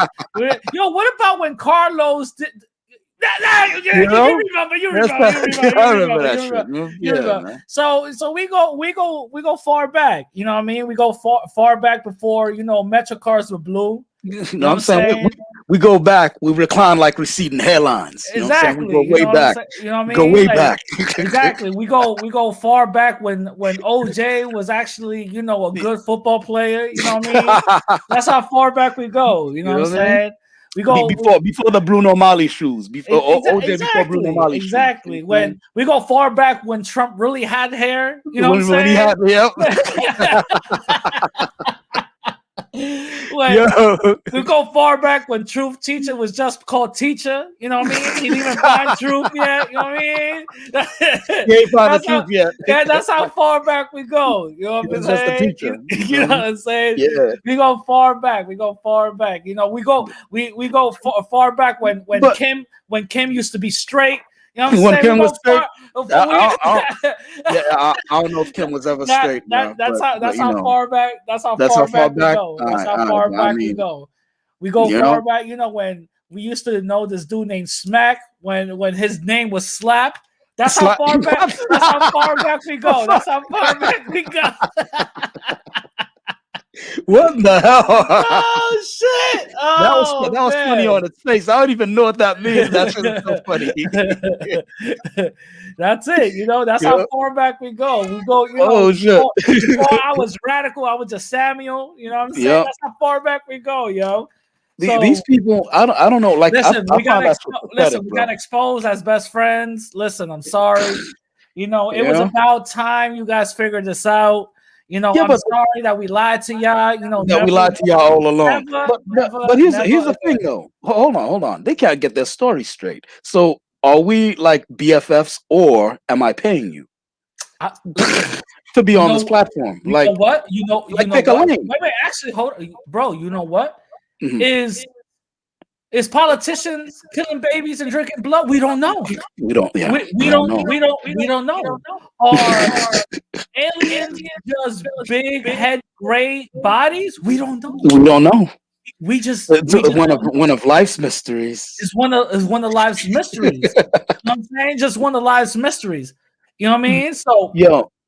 What about when Carlos did? You remember that shit. So we go far back. You know what I mean? We go far back before Metro cars were blue. You know what I'm saying? We go back, we recline like receding hairlines. You know what I'm saying? Exactly. We go way back. You know what I mean? Go way Like, back. exactly. We go far back when OJ was actually, you know, a good football player. You know what I mean? That's how far back we go. You know what I'm saying? We go before the Bruno Mali shoes. Before OJ before Bruno Mali shoes. Exactly. When we go far back when Trump really had hair. You know what I'm saying? When he had, yep. We go far back when Truth Teacher was just called Teacher. You know what I mean? He didn't even find truth yet. You know what I mean? He ain't found the truth yet. Yeah, that's how far back we go. You know what I'm saying? Just a teacher. You know what I'm saying? Yeah. We go far back. We go far back. You know, we go far back when Kim used to be straight. You know what I'm saying? Kim was straight. I don't know if Kim was ever straight. That's how far back. That's how far back we go. That's how far back we go. We go far back. You know, when we used to know this dude named Smack when his name was Slap. That's how far back. That's how far back we go. That's how far back we go. What the hell? Oh shit! That was funny on its face. I don't even know what that means. That's just so funny. That's it. You know, that's how far back we go. We go. You know, shit! Before I was radical, I was just Samuel. You know what I'm saying? Yep. That's how far back we go, yo. So, these people, I don't know. Like, listen, we got exposed as best friends. Listen, I'm sorry. You know, it was about time you guys figured this out. You know, I'm sorry that we lied to y'all. You know, we lied to y'all all along. But here's the thing, though. Hold on. They can't get their story straight. So, are we like BFFs, or am I paying you to be on this platform? You know what? You know pick a lane. Wait. Actually, hold on, bro. You know what? Mm-hmm. Is politicians killing babies and drinking blood? We don't know. We don't. Yeah. We don't know. Are aliens just big head gray bodies? We don't know. We don't know. We just one of life's mysteries. It's one of life's mysteries. You know what I'm saying? Just one of life's mysteries. You know what I mean? So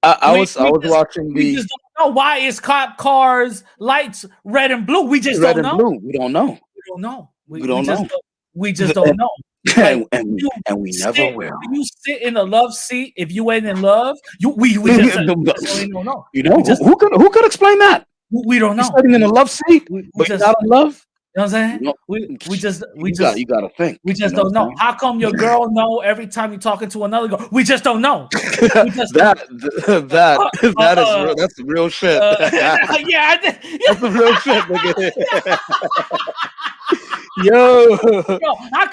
I was watching we just don't know why is cop cars lights red and blue. We just don't know. We don't know. We don't know. We don't know. We just don't know. Like, and we never will. You sit in a love seat if you ain't in love. We just don't know. You know who could explain that? We don't know. You're sitting in a love seat, but you're not in love. You know what I'm saying? You gotta think. We just don't know. How come your girl know every time you're talking to another girl? We just don't know. That's real shit. That's the real shit, nigga. Yo, how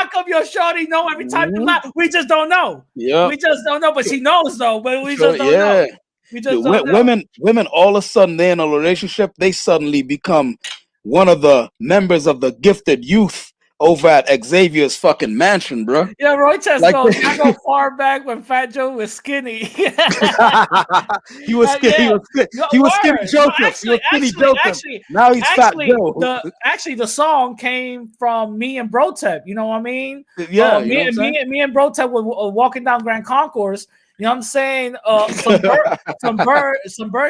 come your shorty know every time you lie? We just don't know. Yeah, we just don't know. But she knows though. But we just don't know. We just don't know. Women, all of a sudden they're in a relationship. They suddenly become one of the members of the gifted youth over at Xavier's fucking mansion, bro. Yeah, Roy Chess goes, I go far back when Fat Joe was skinny. He was skinny. He was skinny Joseph. Now he's Fat Joe. The song came from me and Brotep. You know what I mean? Yeah. Me and Brotep were walking down Grand Concourse. You know what I'm saying? Some bird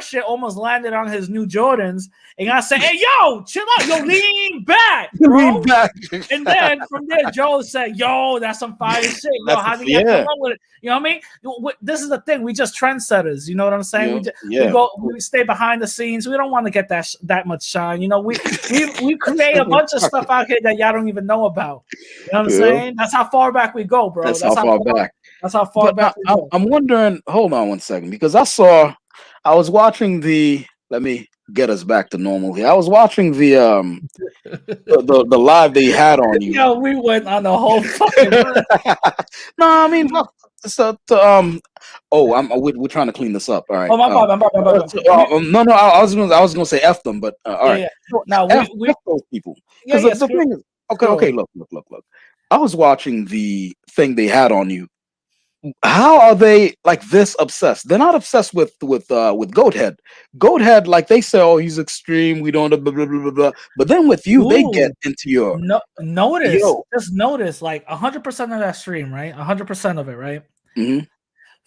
shit almost landed on his new Jordans. And I said, hey, yo, chill out. Yo, lean back, bro. Lean back. And then from there, Joe said, yo, that's some fire shit. Yo, how do you come up with it? You know what I mean? This is the thing. We just trendsetters. You know what I'm saying? We stay behind the scenes. We don't want to get that much shine. You know, we create a bunch of stuff out here that y'all don't even know about. You know what I'm saying? That's how far back we go, bro. That's how far back. That's how far back we go. I'm wondering, hold on one second, because I was watching let me get us back to normal here. I was watching the live they had on you. Yo, we went on the whole fucking No, I mean, we're trying to clean this up. All right. Oh, my bad. No, I was gonna say F them, but all right. Yeah. Now F those people. Because the thing is, okay, look. I was watching the thing they had on you. How are they like this obsessed? They're not obsessed with Goathead. Goathead, like they say, oh, he's extreme. We don't blah blah blah blah. But then with you, they get into your Just notice, like 100% of that stream, right? 100% of it, right?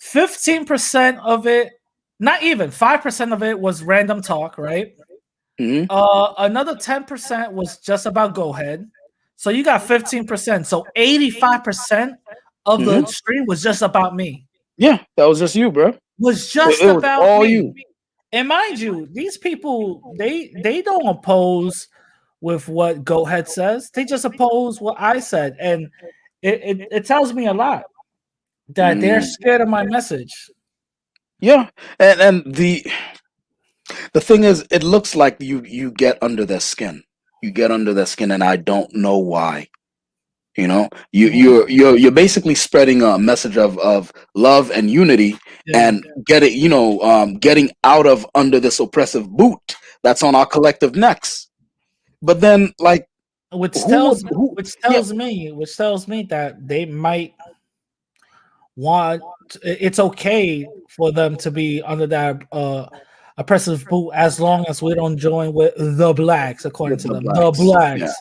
15% of it, not even 5% of it was random talk, right? Mhm. Another 10% was just about Go Ahead. So you got 15%. So 85% of the Mhm. stream was just about me. Yeah, that was just you, bro. Was just It was about all me. you. And mind you, these people they don't oppose with what Go Ahead says. They just oppose what I said, and it tells me a lot that they're Mm. scared of my message. Yeah, and the thing is, it looks like you get under their skin. You get under their skin, and I don't know why. You know, you're basically spreading a message of love and unity, Yeah, and getting out of under this oppressive boot that's on our collective necks. But then, like, which who would tells who? which Yeah, tells me which tells me that they might want. It's okay for them to be under that oppressive boot as long as we don't join with the blacks, according to the them, the blacks. Yeah. blacks.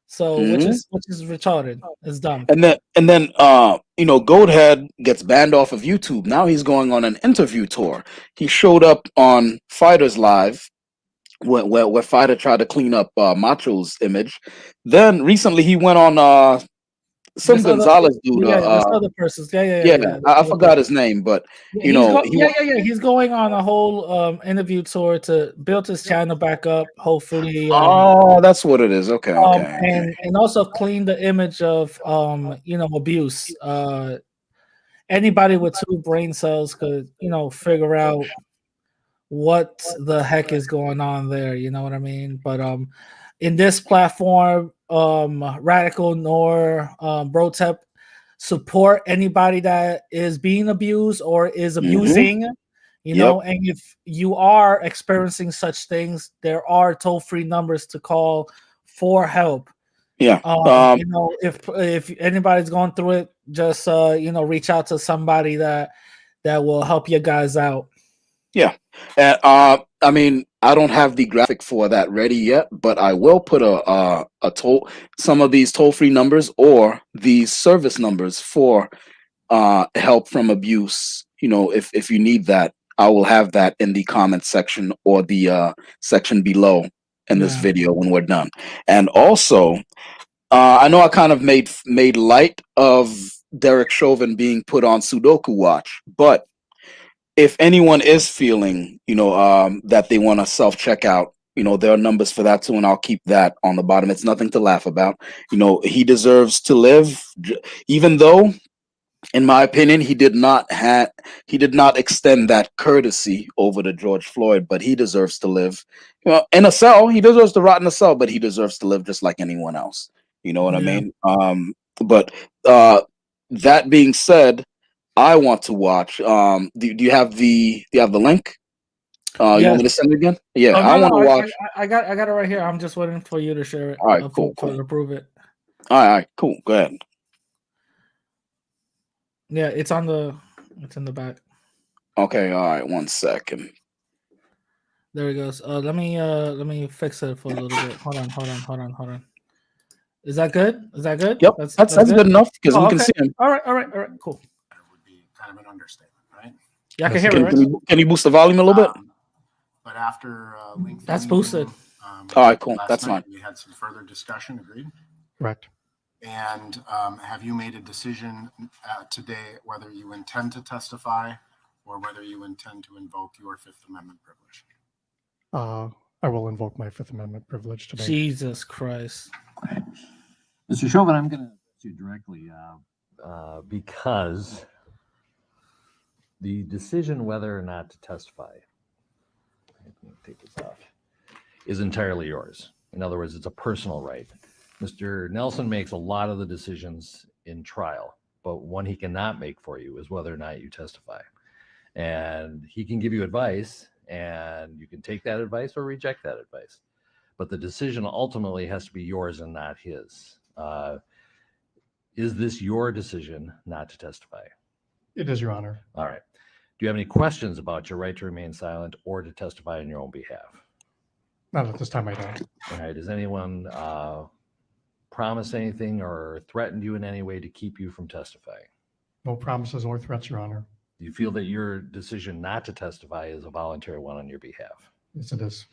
So Mhm. which is retarded. It's dumb. And then Goathead gets banned off of YouTube. Now he's going on an interview tour. He showed up on Fighters Live where Fighter tried to clean up Macho's image. Then recently he went on some This other, Gonzalez dude. yeah, this other person's, Yeah, this I other forgot person. his name, but Yeah, he went. he's going on a whole interview tour to build his channel back up. Hopefully, Oh, that's what it is. Okay, okay, okay. and also clean the image of abuse. Anybody with two brain cells could figure out what the heck is going on there. You know what I mean? But in this platform, Radical nor Brotep support anybody that is being abused or is Hmm. abusing. Yep. And if you are experiencing such things, there are toll-free numbers to call for help. Yeah. If anybody's going through it, just reach out to somebody that will help you guys out. Yeah. And I mean, I don't have the graphic for that ready yet, but I will put a toll some of these toll free numbers or these service numbers for help from abuse. If you need that, I will have that in the comment section or the section below in this Yeah. video when we're done. And also, I know I kind of made light of Derek Chauvin being put on Sudoku watch, but if anyone is feeling, that they want to self check out, there are numbers for that too, and I'll keep that on the bottom. It's nothing to laugh about. He deserves to live, even though, in my opinion, he did not extend that courtesy over to George Floyd, but he deserves to live. In a cell, he deserves to rot in a cell, but he deserves to live just like anyone else. You know what I Yeah. mean? But that being said, I want to watch. Do you have the link? You want Yes. me to send it again? Yeah, Oh I want no, to watch. I got it right here. I'm just waiting for you to share it. All right, For cool, cool. to prove it. All right, cool. Go ahead. Yeah, it's in the back. Okay, all right. 1 second. There it goes. Let me fix it for a little bit. Hold on. Is that good? Is that good? Yep, That's that's good. good enough because we can Okay. see him. All right. Cool. Would be kind of an understatement, right? Yeah, I can hear it. Right? Can you boost the volume a little bit? But after LinkedIn, That's boosted. All right, cool. last That's night, fine. we had some further discussion. Agreed. Correct. And have you made a decision today whether you intend to testify or whether you intend to invoke your Fifth Amendment privilege? I will invoke my Fifth Amendment privilege today. Jesus Christ. Mr. Chauvin, I'm going to ask you directly because the decision whether or not to testify, let me take this off, is entirely yours. In other words, it's a personal right. Mr. Nelson makes a lot of the decisions in trial, but one he cannot make for you is whether or not you testify. And he can give you advice, and you can take that advice or reject that advice. But the decision ultimately has to be yours and not his. Is this your decision not to testify? It is, Your Honor. All right. Do you have any questions about your right to remain silent or to testify on your own behalf? Not at this time, I don't. All right. Does anyone promise anything or threaten you in any way to keep you from testifying? No promises or threats, Your Honor. Do you feel that your decision not to testify is a voluntary one on your behalf? Yes, it is.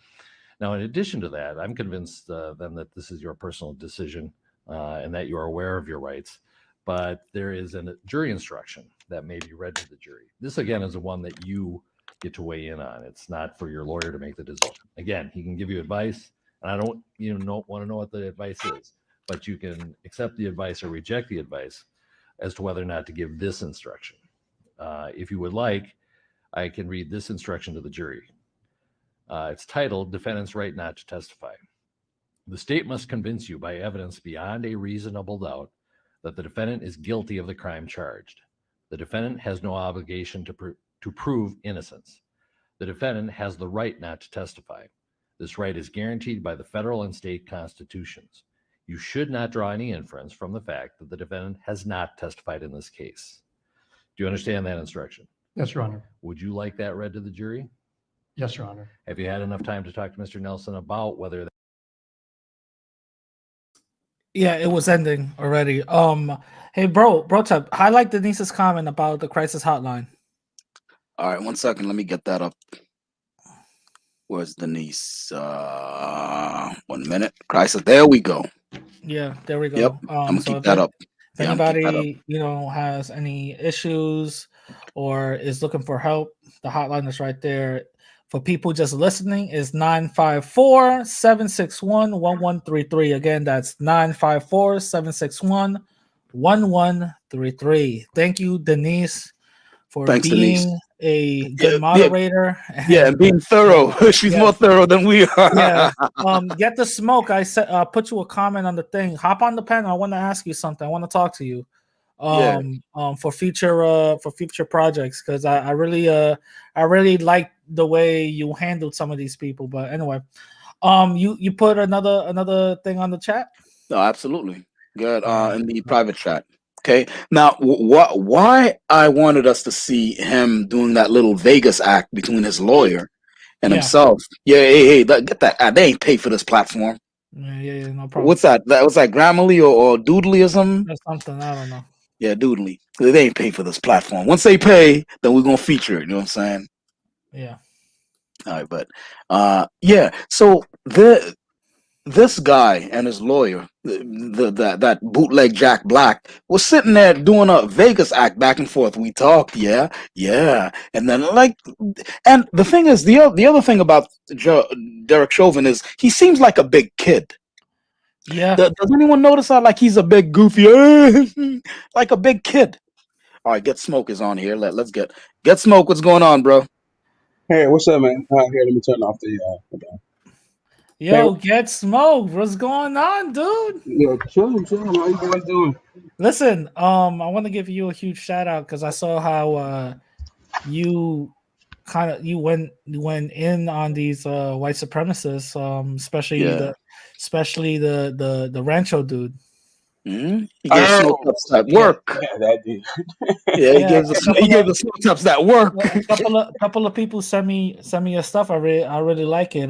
Now, in addition to that, I'm convinced then that this is your personal decision and that you are aware of your rights. But there is a jury instruction that may be read to the jury. This, again, is the one that you get to weigh in on. It's not for your lawyer to make the decision. Again, he can give you advice, and I don't want to know what the advice is, but you can accept the advice or reject the advice as to whether or not to give this instruction. If you would like, I can read this instruction to the jury. It's titled Defendant's Right Not to Testify. The state must convince you by evidence beyond a reasonable doubt that the defendant is guilty of the crime charged. The defendant has no obligation to prove innocence. The defendant has the right not to testify. This right is guaranteed by the federal and state constitutions. You should not draw any inference from the fact that the defendant has not testified in this case. Do you understand that instruction? Yes, Your Honor. Would you like that read to the jury? Yes, Your Honor. Have you had enough time to talk to Mr. Nelson about whether Yeah, it was ending already. Hey, bro, Tub, highlight Denise's comment about the crisis hotline. All right, 1 second. Let me get that up. Where's Denise? 1 minute. Crisis. There we go. Yeah, there we go. Yep. I'm gonna keep that up. If anybody, has any issues or is looking for help, the hotline is right there. For people just listening, is 954-761-1133. Again, that's 954-761-1133. Thank you, Denise, for being Denise. a good moderator. Yeah, and being thorough. She's more thorough than we are. Yeah. Get the smoke. I said, put you a comment on the thing. Hop on the panel. I want to ask you something. I want to talk to you. For future projects, because I really like the way you handled some of these people. But anyway, you put another thing on the chat. No, absolutely. Good. In the private chat. Okay. Now, why I wanted us to see him doing that little Vegas act between his lawyer and himself? Yeah. Hey, get that. They ain't paid for this platform. Yeah, no problem. What's that? That was like Grammarly or Doodly or something? Or something. I don't know. Yeah, Doodly. They ain't paid for this platform. Once they pay, then we're gonna feature it. You know what I'm saying? Yeah. All right, but yeah. So this guy and his lawyer, that bootleg Jack Black, was sitting there doing a Vegas act back and forth. We talked, yeah, and then and the thing is, the other thing about Derek Chauvin is he seems like a big kid. Yeah. Does anyone notice how like he's a big goofy, like a big kid? All right, Get Smoke is on here. Let's get Smoke. What's going on, bro? Hey, what's up, man? Here, let me turn off the. Yo, Get Smoke. What's going on, dude? Yo, chilling. How you guys doing? Listen, I want to give you a huge shout out because I saw how you went in on these white supremacists, especially the Rancho dude. Mm-hmm. He gave smoke ups that work. Yeah, that dude. Yeah, he gave the smoke ups that work. A couple of people send me your stuff. I really like it.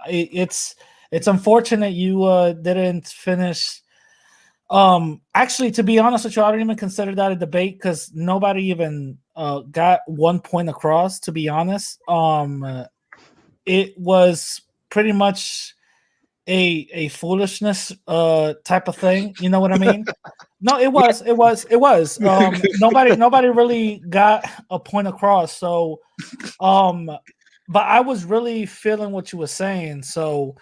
It's unfortunate you didn't finish. Actually, to be honest with you, I don't even consider that a debate because nobody even got one point across. To be honest, it was pretty much a foolishness type of thing. You know what I mean? No, it was. Nobody really got a point across. So, but I was really feeling what you were saying. So,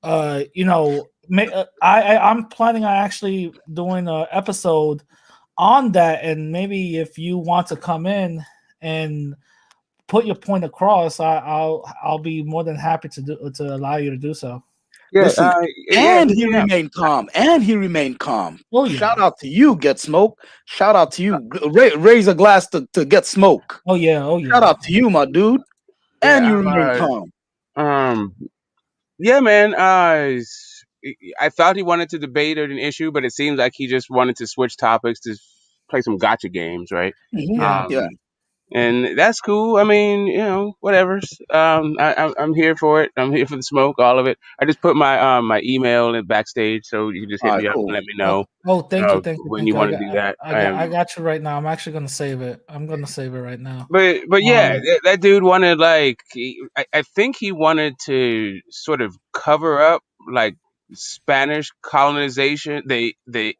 I'm planning on actually doing an episode on that, and maybe if you want to come in and put your point across, I'll be more than happy to allow you to do so. Yeah, listen, he remained calm. Oh, yeah. Shout out to you, Get Smoke. Shout out to you. Raise a glass to Get Smoke. Oh yeah. Shout out to you, my dude. And you remain calm. Yeah, man. I thought he wanted to debate an issue, but it seems like he just wanted to switch topics to play some gotcha games, right? Mm-hmm. and that's cool. I mean, whatever. I'm here for it. I'm here for the smoke, all of it. I just put my email in backstage, so you can just All hit right, me up and cool. let me know Thank you, thank you, when thank you you. want to do that. I got you right now. I'm actually gonna save it. I'm gonna save it right now. But yeah, that dude wanted I think he wanted to sort of cover up like Spanish colonization, the evils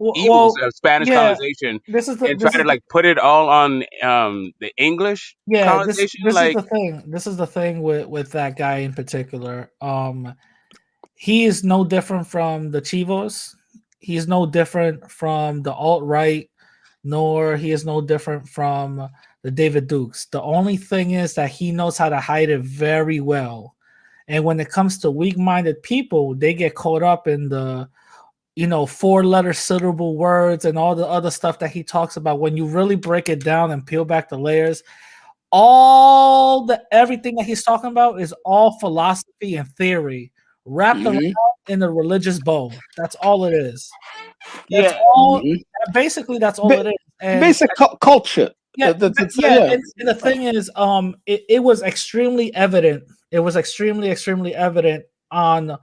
Well, of Spanish yeah. colonization, This is the and try this to is the, like put it all on the English yeah. colonization. This is Like, the thing. This is the thing with that guy in particular. He is no different from the Chivos. He is no different from the alt right, nor he is no different from the David Dukes. The only thing is that he knows how to hide it very well. And when it comes to weak-minded people, they get caught up in the 4-letter syllable words and all the other stuff that he talks about. When you really break it down and peel back the layers, everything that he's talking about is all philosophy and theory wrapped around Mhm. in a religious bow. That's all it is. That's yeah, all. Mhm. Basically, that's all it is. And Basic culture. yeah, Yeah. and the thing is, it was extremely evident. It was extremely evident on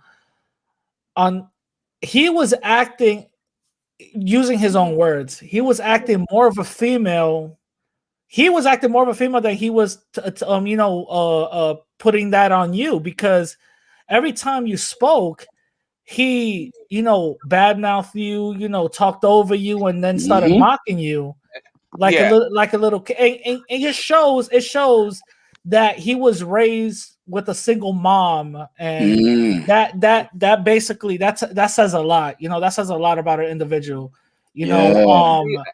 he was acting, using his own words. He was acting more of a female. He was acting more of a female than he was, putting that on you, because every time you spoke, he, badmouthed you, talked over you, and then started Mhm. mocking you yeah, like a little kid. And it shows that he was raised with a single mom, and Mm. that basically that says a lot. That says a lot about an individual. You know, Yeah. um,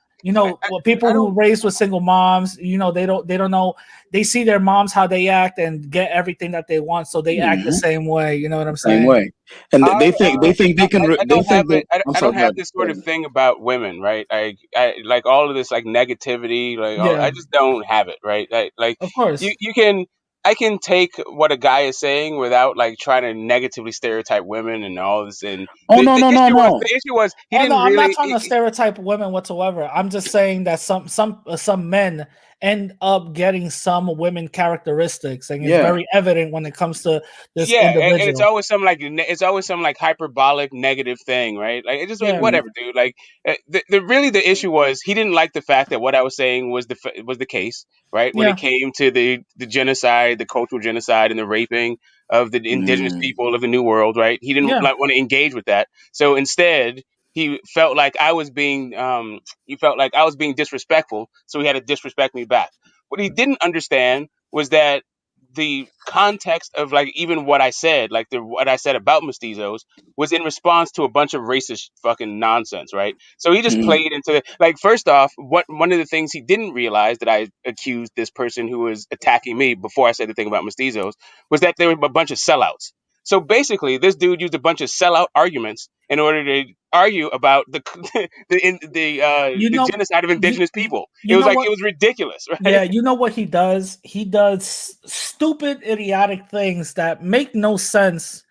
well, people I who don't. raised with single moms, they don't know. They see their moms how they act and get everything that they want, so they act the Mhm. same way. You know what I'm Same saying? way. And I, they think they can. I They don't have think it. that. I'm I sorry. don't Go have ahead. this Go sort of ahead. thing about women, right? I like all of this like negativity, Yeah, I just don't have it, right? Like of course. you can I can take what a guy is saying without like trying to negatively stereotype women and all this. And Oh no no no no. the issue was he Oh no, didn't I'm not really. trying to stereotype women whatsoever. I'm just saying that some men end up getting some women characteristics, and it's Yeah. very evident when it comes to this Yeah, and it's individual. always some like it's always some like hyperbolic negative thing, right? Like it's just like Yeah, Mhm. whatever, dude. Like the issue was he didn't like the fact that what I was saying was was the case, right? When it yeah, came to the genocide, the cultural genocide, and the raping of the indigenous Mm. people of the New World, right? He didn't yeah. like want to engage with that, so instead he felt like I was being he felt like I was being disrespectful, so he had to disrespect me back. What he didn't understand was that the context of like even what I said, like what I said about mestizos, was in response to a bunch of racist fucking nonsense, right? So he just Mhm. played into the like. First off, what one of the things he didn't realize that I accused this person who was attacking me before I said the thing about mestizos was that they were a bunch of sellouts. So basically, this dude used a bunch of sellout arguments in order to argue about You the know, genocide of indigenous people. It you was know like what? it was ridiculous, Yeah, right? you know what he does? He does stupid, idiotic things that make no sense,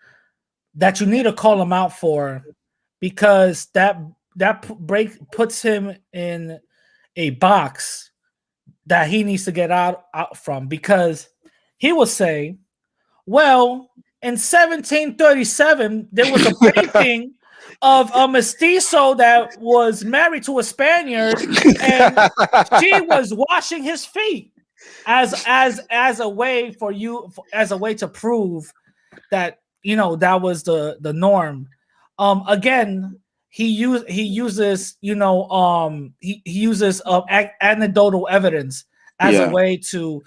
that you need to call him out for, because puts him in a box that he needs to get out from, because he will say, well, in 1737 there was a painting of a mestizo that was married to a Spaniard, and she was washing his feet, as a way for you, as a way to prove that that was the norm. Again, he uses he uses anecdotal evidence as a Yeah. way to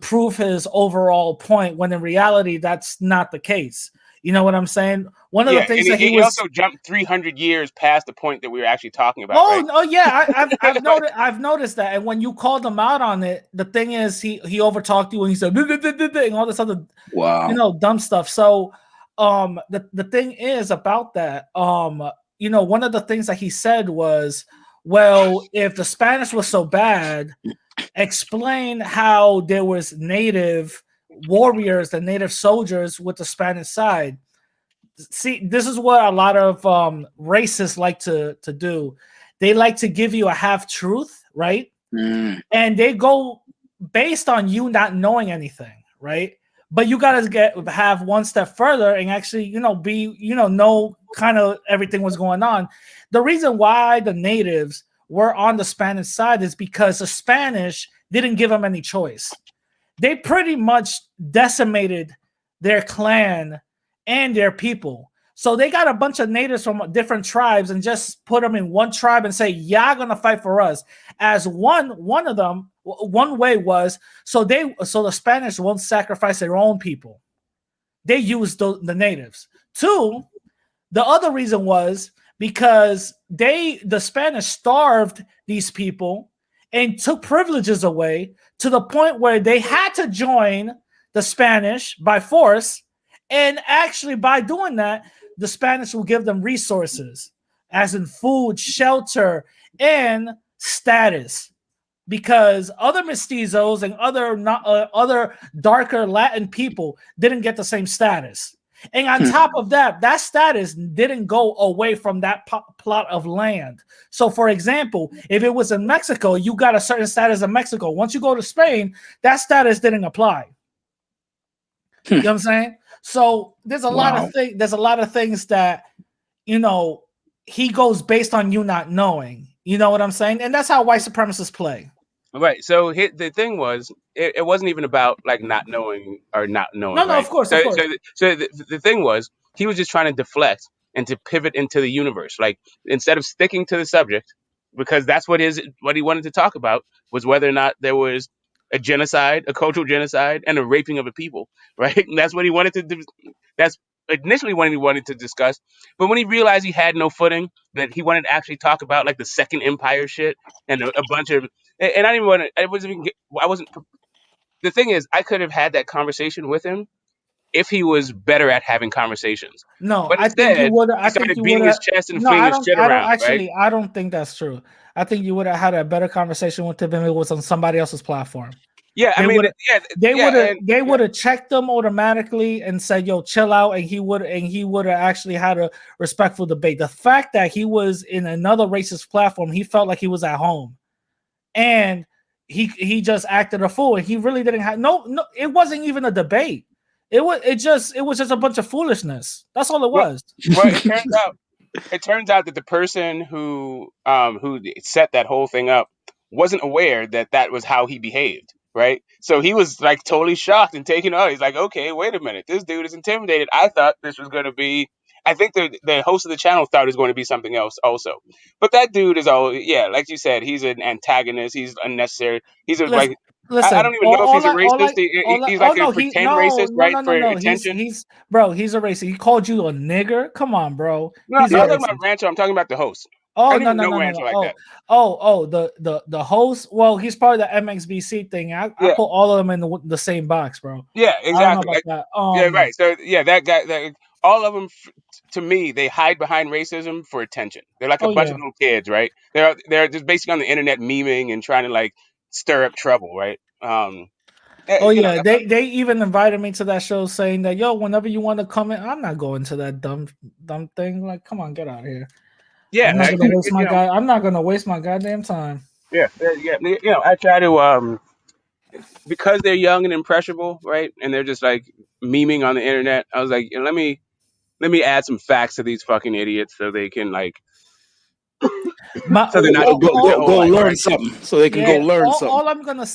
prove his overall point, when in reality that's not the case. You know what I'm saying? One of the Yeah, things and that he he was also jumped 300 years past the point that we were actually talking about, Oh right? no, yeah, I've noticed that. And when you called him out on it, the thing is he overtalked you, and he said "Duh, duh, duh, duh, duh," and all this other Wow. dumb stuff. So the thing is about that, one of the things that he said was, well, if the Spanish was so bad, explain how there was native warriors and native soldiers with the Spanish side. See, this is what a lot of racists like to do. They like to give you a half truth, right? Mm. And they go based on you not knowing anything, right? But you gotta have one step further and actually, know kind of everything was going on. The reason why the natives were on the Spanish side is because the Spanish didn't give them any choice. They pretty much decimated their clan and their people. So they got a bunch of natives from different tribes and just put them in one tribe and say, "Y'all gonna fight for us." As one of them, one way was so the Spanish won't sacrifice their own people. They used the natives. Two, the other reason was because the Spanish starved these people and took privileges away to the point where they had to join the Spanish by force. And actually, by doing that, the Spanish will give them resources, as in food, shelter, and status. Because other mestizos and other darker Latin people didn't get the same status. And on top of that, that status didn't go away from that plot of land. So, for example, if it was in Mexico, you got a certain status in Mexico. Once you go to Spain, that status didn't apply. You know what I'm saying? So there's a lot of things. There's a lot of things that he goes based on you not knowing. You know what I'm saying? And that's how white supremacists play. Right. So the thing was, it wasn't even about like not knowing or not knowing. No, right? of course, so, of course. So the thing was, he was just trying to deflect and to pivot into the universe. Like instead of sticking to the subject, because that's what he wanted to talk about was whether or not there was a genocide, a cultural genocide, and a raping of a people. Right. And that's what he wanted to do. That's initially what he wanted to discuss. But when he realized he had no footing, that he wanted to actually talk about like the Second Empire shit and a bunch of. And I didn't want to. I wasn't. The thing is, I could have had that conversation with him if he was better at having conversations. No, But I think you instead, would. he I think started you would beating have. his chest and No, flinging I his don't. shit I don't around. Right? actually. I don't think that's true. I think you would have had a better conversation with him if it was on somebody else's platform. Yeah, I They mean, would. yeah, They would have checked them automatically and said, "Yo, chill out," and he would have actually had a respectful debate. The fact that he was in another racist platform, he felt like he was at home, and he just acted a fool. And he really didn't have no. It wasn't even a debate. It was just a bunch of foolishness. That's all it Well, was. well, it turns out that the person who set that whole thing up wasn't aware that that was how he behaved, right? So he was like totally shocked and taken out. He's like, okay, wait a minute, this dude is intimidated. I thought this was going to be. I think the host of the channel thought it was going to be something else also. But that dude is like you said, he's an antagonist. He's unnecessary. He's Listen, like, I listen. don't even know if he's a racist. He's Oh like a no, pretend racist, right? For no. attention. He's bro. He's a racist. He called you a nigger. Come on, bro. No, He's I'm a not talking about racist. Rancho. I'm talking about the host. Oh I didn't no, even no, know no, no, Rancho no. like that. The host. Well, he's part of the MXBC thing. I Yeah. put all of them in the same box, bro. Yeah, I don't know exactly. about that. Yeah, right. So yeah, that guy, all of them, to me, they hide behind racism for attention. They're like a Oh bunch yeah. of little kids, right? They're just basically on the internet memeing and trying to like stir up trouble, right? Oh You know, yeah. They even invited me to that show, saying that whenever you want to come in, I'm not going to that dumb thing. Like, come on, get out of here. yeah, I'm not gonna waste I'm not gonna waste my goddamn time. yeah. You know, I try to because they're young and impressionable, right? And they're just like memeing on the internet. I was like, let me add some facts to these fucking idiots so they can like so they're not losing their whole Go life, learn right? something so they can go learn something. All I'm gonna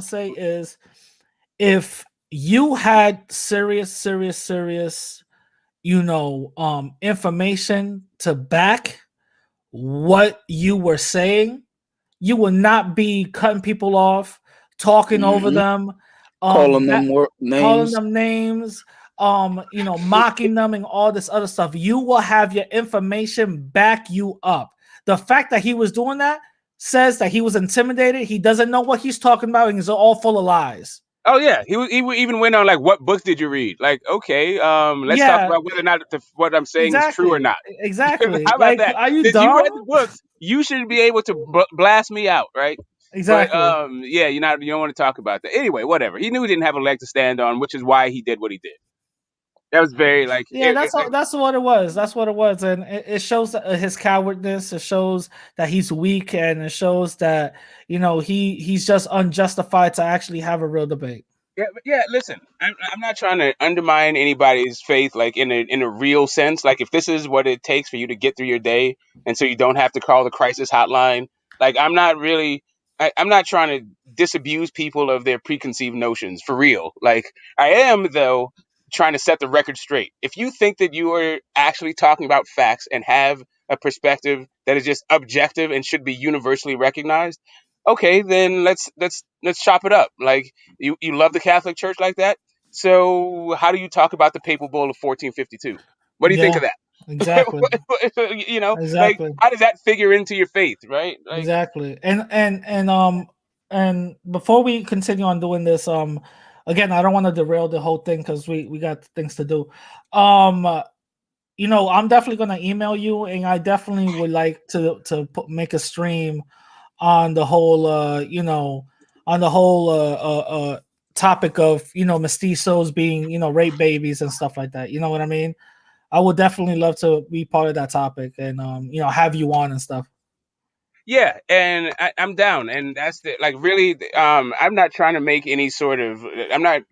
say is, if you had serious, information to back what you were saying, you will not be cutting people off, talking over them, Calling them calling names. them names, mocking them and all this other stuff. You will have your information back you up. The fact that he was doing that says that he was intimidated. He doesn't know what he's talking about, and he's all full of lies. Oh yeah, he even went on like, what book did you read? Like, okay, let's talk about whether or not what I'm saying is true or not. Exactly. How about Like, that? are you Since dumb? you read the books, you should be able to blast me out, right? Exactly. But yeah, you don't want to talk about that. Anyway, whatever. He knew he didn't have a leg to stand on, which is why he did what he did. That was very like Yeah, that's what it was. That's what it was, and it shows his cowardness. It shows that he's weak, and it shows that he's just unjustified to actually have a real debate. Yeah. Listen, I'm not trying to undermine anybody's faith, like in a real sense. Like if this is what it takes for you to get through your day, and so you don't have to call the crisis hotline. Like I'm not really. I'm not trying to disabuse people of their preconceived notions for real. Like I am though trying to set the record straight. If you think that you are actually talking about facts and have a perspective that is just objective and should be universally recognized, okay, then let's chop it up. Like you love the Catholic Church like that. So how do you talk about the Papal Bull of 1452? What do you think Yeah, of that? exactly, Like exactly, how does that figure into your faith, right? Like exactly. And before we continue on doing this, again, I don't want to derail the whole thing because we got things to do. I'm definitely gonna email you, and I definitely would like to make a stream on the whole topic of mestizos being rape babies and stuff like that. You know what I mean? I would definitely love to be part of that topic and have you on and stuff. yeah, and I'm down, and that's the like really. I'm not trying to make any sort of. I'm not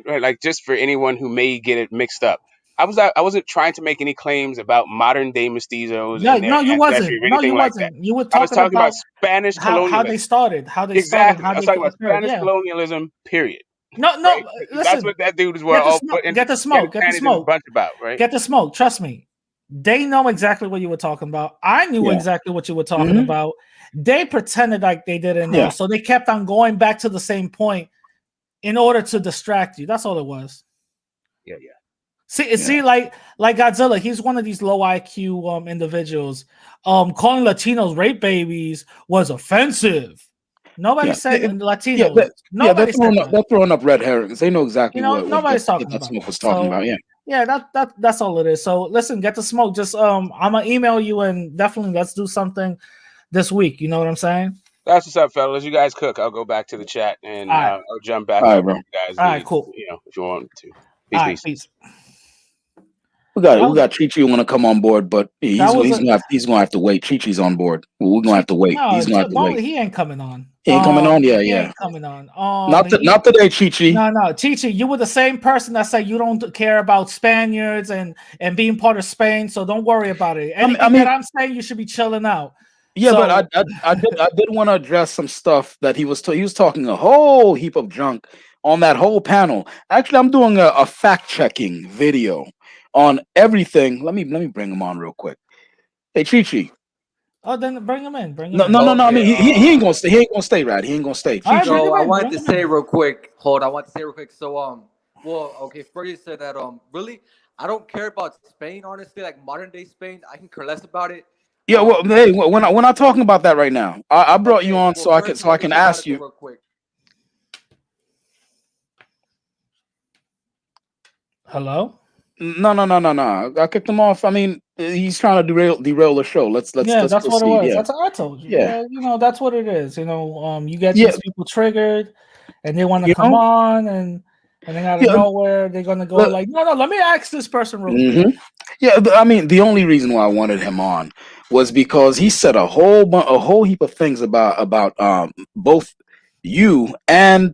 like just for anyone who may get it mixed up. I wasn't trying to make any claims about modern day mestizos Yeah, and their no, you ancestry wasn't. or No, anything you like that. wasn't. You were I was talking talking about about Spanish how they colonialism. started, how they started, Exactly. how I was they talking about occurred. Spanish Yeah. colonialism. Period. No, Right. no. That's Listen, what that dude was get the all smoke. put in. Get the Get his smoke. Get the panties in a smoke. bunch about. Right. Get the smoke. Trust me. They know exactly what you were talking about. I knew Yeah. exactly what you were talking Mhm. about. They pretended like they didn't know, Yeah. so they kept on going back to the same point in order to distract you. That's all it was. Yeah. See, like Godzilla, he's one of these low IQ individuals. Calling Latinos rape babies was offensive. Nobody Yeah. said Yeah. Latinos. They're Nobody said that. they're throwing up red herrings. They know exactly what Nobody's talking that about smoke that. was talking So about. Yeah. yeah, that's all it is. So listen, get the smoke. Just I'm gonna email you and definitely let's do something this week. You know what I'm saying? That's what's up, fellas. You guys cook. I'll go back to the chat and All right, I'll jump back All right, up bro. if you guys all right, need. cool. If you want to. All Peace, right, peace. peace. We That got Chi want to come on board, but that was a he's gonna have to wait. Chi's on board. We're gonna have to wait. no. He's gonna have to Don't. wait. He ain't coming on. He ain't coming on. Yeah, He yeah. ain't coming on. Not today, Chi. No, Chichi, you were the same person that said you don't care about Spaniards and being part of Spain, so don't worry about it. Anything that I'm saying, you should be chilling out. Yeah, but So I did want to address some stuff that he was talking a whole heap of junk on that whole panel. Actually, I'm doing a fact checking video on everything. Let me bring him on real quick. Hey, Chi. then bring him in. Bring him No, in. no, no, no. I Okay. mean, he ain't gonna stay. He ain't gonna stay, right? He ain't gonna stay. All right, Chi. bring So him I in. wanted Bring to him say in. real quick. Hold. I want to say real quick. So well, okay. Fergie said that really, I don't care about Spain. Honestly, like modern day Spain, I can care less about it. Yeah, well, hey, we're not talking about that right now. I brought you Okay. on Well, so first, I let me can say about ask it though, you. real quick. Hello. No. I kicked him off. I mean, he's trying to derail the show. Let's Yeah, that's what it proceed. was. Yeah, That's what I told you. yeah, Yeah, that's what it is. You get yeah. these people triggered, and they want to You come know, on, and then out of yeah. nowhere they're gonna go like, no, let me ask this person real quick. Mm-hmm. Yeah, I mean, the only reason why I wanted him on was because he said a whole heap of things about both you and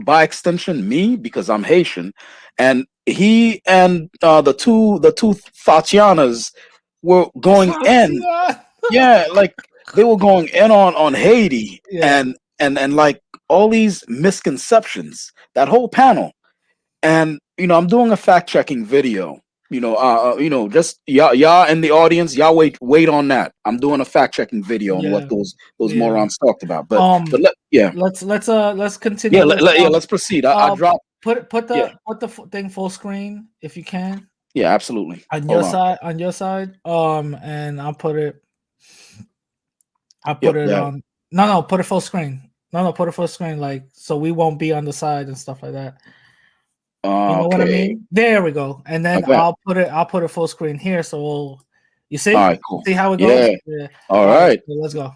by extension me because I'm Haitian, and he and the two Tatianas were going in. Yeah, like they were going in on Haiti Yeah. and like all these misconceptions. That whole panel. And I'm doing a fact checking video. Just y'all in the audience, y'all wait on that. I'm doing a fact checking video on what Yeah. those Yeah. morons talked about. But yeah, Let's continue. let's proceed. I drop. Put Yeah, the thing full screen if you can yeah, absolutely. on Hold on. your side. And I'll put it Yep, yeah. on. No, put it full screen. No, put it full screen, like so we won't be on the side and stuff like that. You know what I Okay. mean? There we go. And then Okay. I'll put it full screen here. So you see? All right, cool. See how it goes? Yeah. All right. So let's go.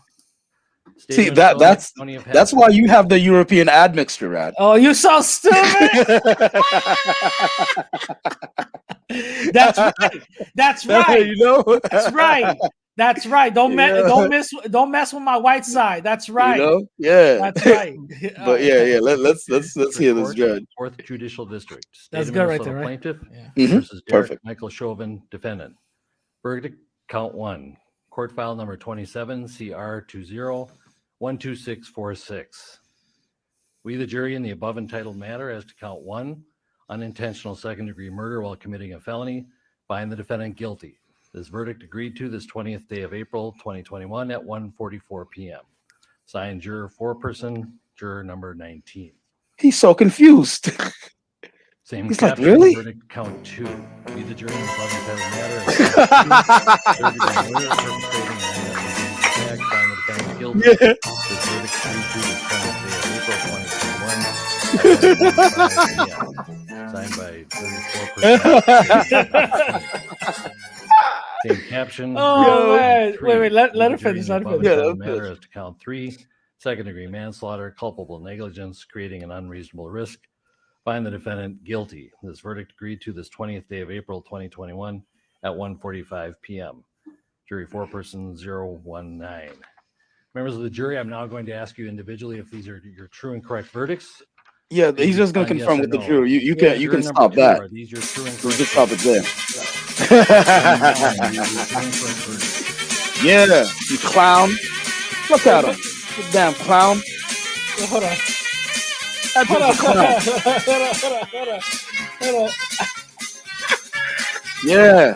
State See of that Minnesota, County of that's Hennepin. why you have the European admixture, Rad. Oh, you so stupid. That's right. That's right. You know, That's right. That's right. Don't Yeah. don't mess with my white side. That's you right. know, yeah. That's right. But yeah. Let's hear this Court, judge. 4th Judicial District. State That's of good right Minnesota there, right? plaintiff Yeah. versus Derek Perfect. Michael Chauvin, defendant. Verdict, count 1. Court file number 27, CR 20-12646. We, the jury, in the above entitled matter as to count 1, unintentional second-degree murder while committing a felony, find the defendant guilty. This verdict agreed to this 20th day of April 2021 at 1:44 p.m. Signed, juror 4-person, juror number 19. He's so confused. Same He's like, caption, really? verdict count 2. We, the jury, in the above entitled matter as to count 2, third-degree murder perpetrating an unnecessary attack, find the defendant guilty. Yeah. This verdict agreed to this 20th day of April 2021 at 1:45 p.m. Signed by 34%. Same caption. Oh, man. Three. Wait, let We, her the jury, finish, in the let her above finish. entitled Yeah, matter as to count 3, second-degree manslaughter, culpable negligence, creating an unreasonable risk, find the defendant guilty. This verdict agreed to this 20th day of April 2021 at 1:45 p.m. Jury 4-person 019. Members of the jury, I'm now going to ask you individually if these are your true and correct verdicts. Yeah, he's just gonna Respond confirm yes or with the no. jury. You Yeah. can Juror number stop 2, that. are these your true and You correct can stop it there. verdicts? Juror number 9, are these your true and correct verdicts? Yeah, you clown. Look at him, you damn clown. Hold on. That Hold on. dude's a clown. Hold on. Yeah,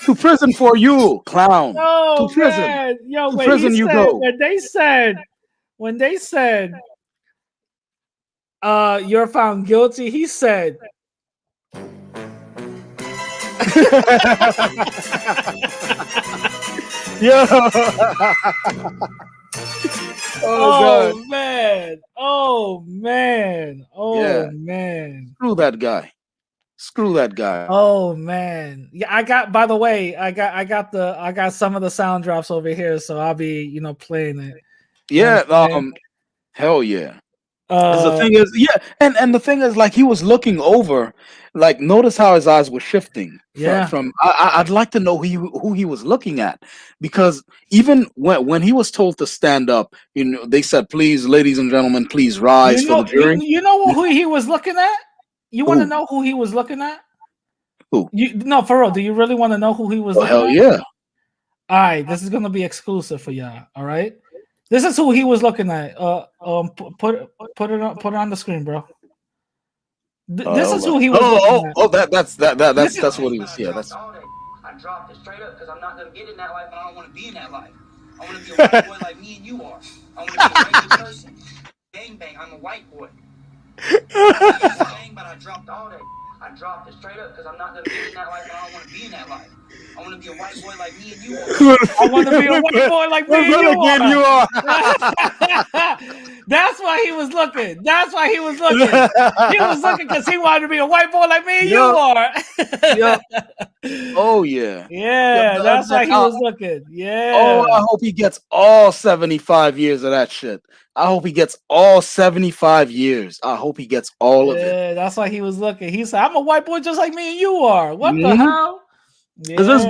to prison for you, clown. Oh To prison. man. Yo, To when prison he you said go. when they said you're found guilty, he said Yeah. Oh God. man. Oh man. Oh Yeah. man. Screw that guy. Screw that guy. Oh man. Yeah, I got by the way, I got some of the sound drops over here, so I'll be, playing it. Yeah. Okay. Hell yeah. 'Cause the thing is, yeah, and the thing is, like, he was looking over, like, notice how his eyes were shifting Yeah. from I'd like to know who he was looking at, because even when he was told to stand up, they said, please, ladies and gentlemen, please rise for the jury. You know who he was looking at? You want to Who? know who he was looking at? Who? No, for real. Do you really want to know who he was Oh, looking hell at? yeah. All right, this is gonna be exclusive for y'all. All right, this is who he was looking at. Put it on the screen, bro. This is who he was looking at. That's what he was. Yeah, that's. I dropped it straight up because I'm not gonna get in that life, and I don't want to be in that life. I want to be a white boy like me and you are. I want to be a regular person. Bang bang, I'm a white boy. Bang, but I dropped all that. I dropped it straight up because I'm not gonna get in that life, and I don't want to be in that life. I want to be a white boy like me and you are. I want to be a white boy like me and you are. That's why he was looking. That's why he was looking. He was looking because he wanted to be a white boy like me and you are. Yeah. Oh yeah. Yeah, that's why he was looking. Yeah. Oh, I hope he gets all 75 years of that shit. I hope he gets all 75 years. I hope he gets all of it. Yeah, that's why he was looking. He said, "I'm a white boy just like me and you are." What the hell? Because this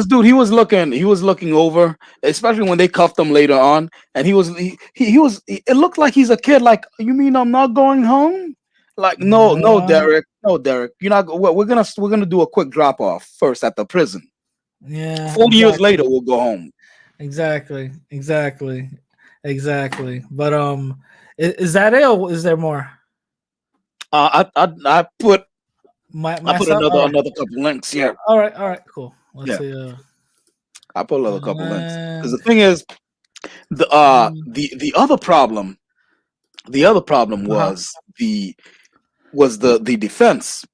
dude, he was looking over, especially when they cuffed him later on, and he was. It looked like he's a kid. Like, you mean I'm not going home? Like, no, Derek, you're not. We're gonna do a quick drop off first at the prison. Yeah. 40 years later, we'll go home. Exactly. But is that it? Or is there more? I put Myself? another couple links here. All right, cool. Let's see. I put another couple links because the thing is, the other problem was the defense.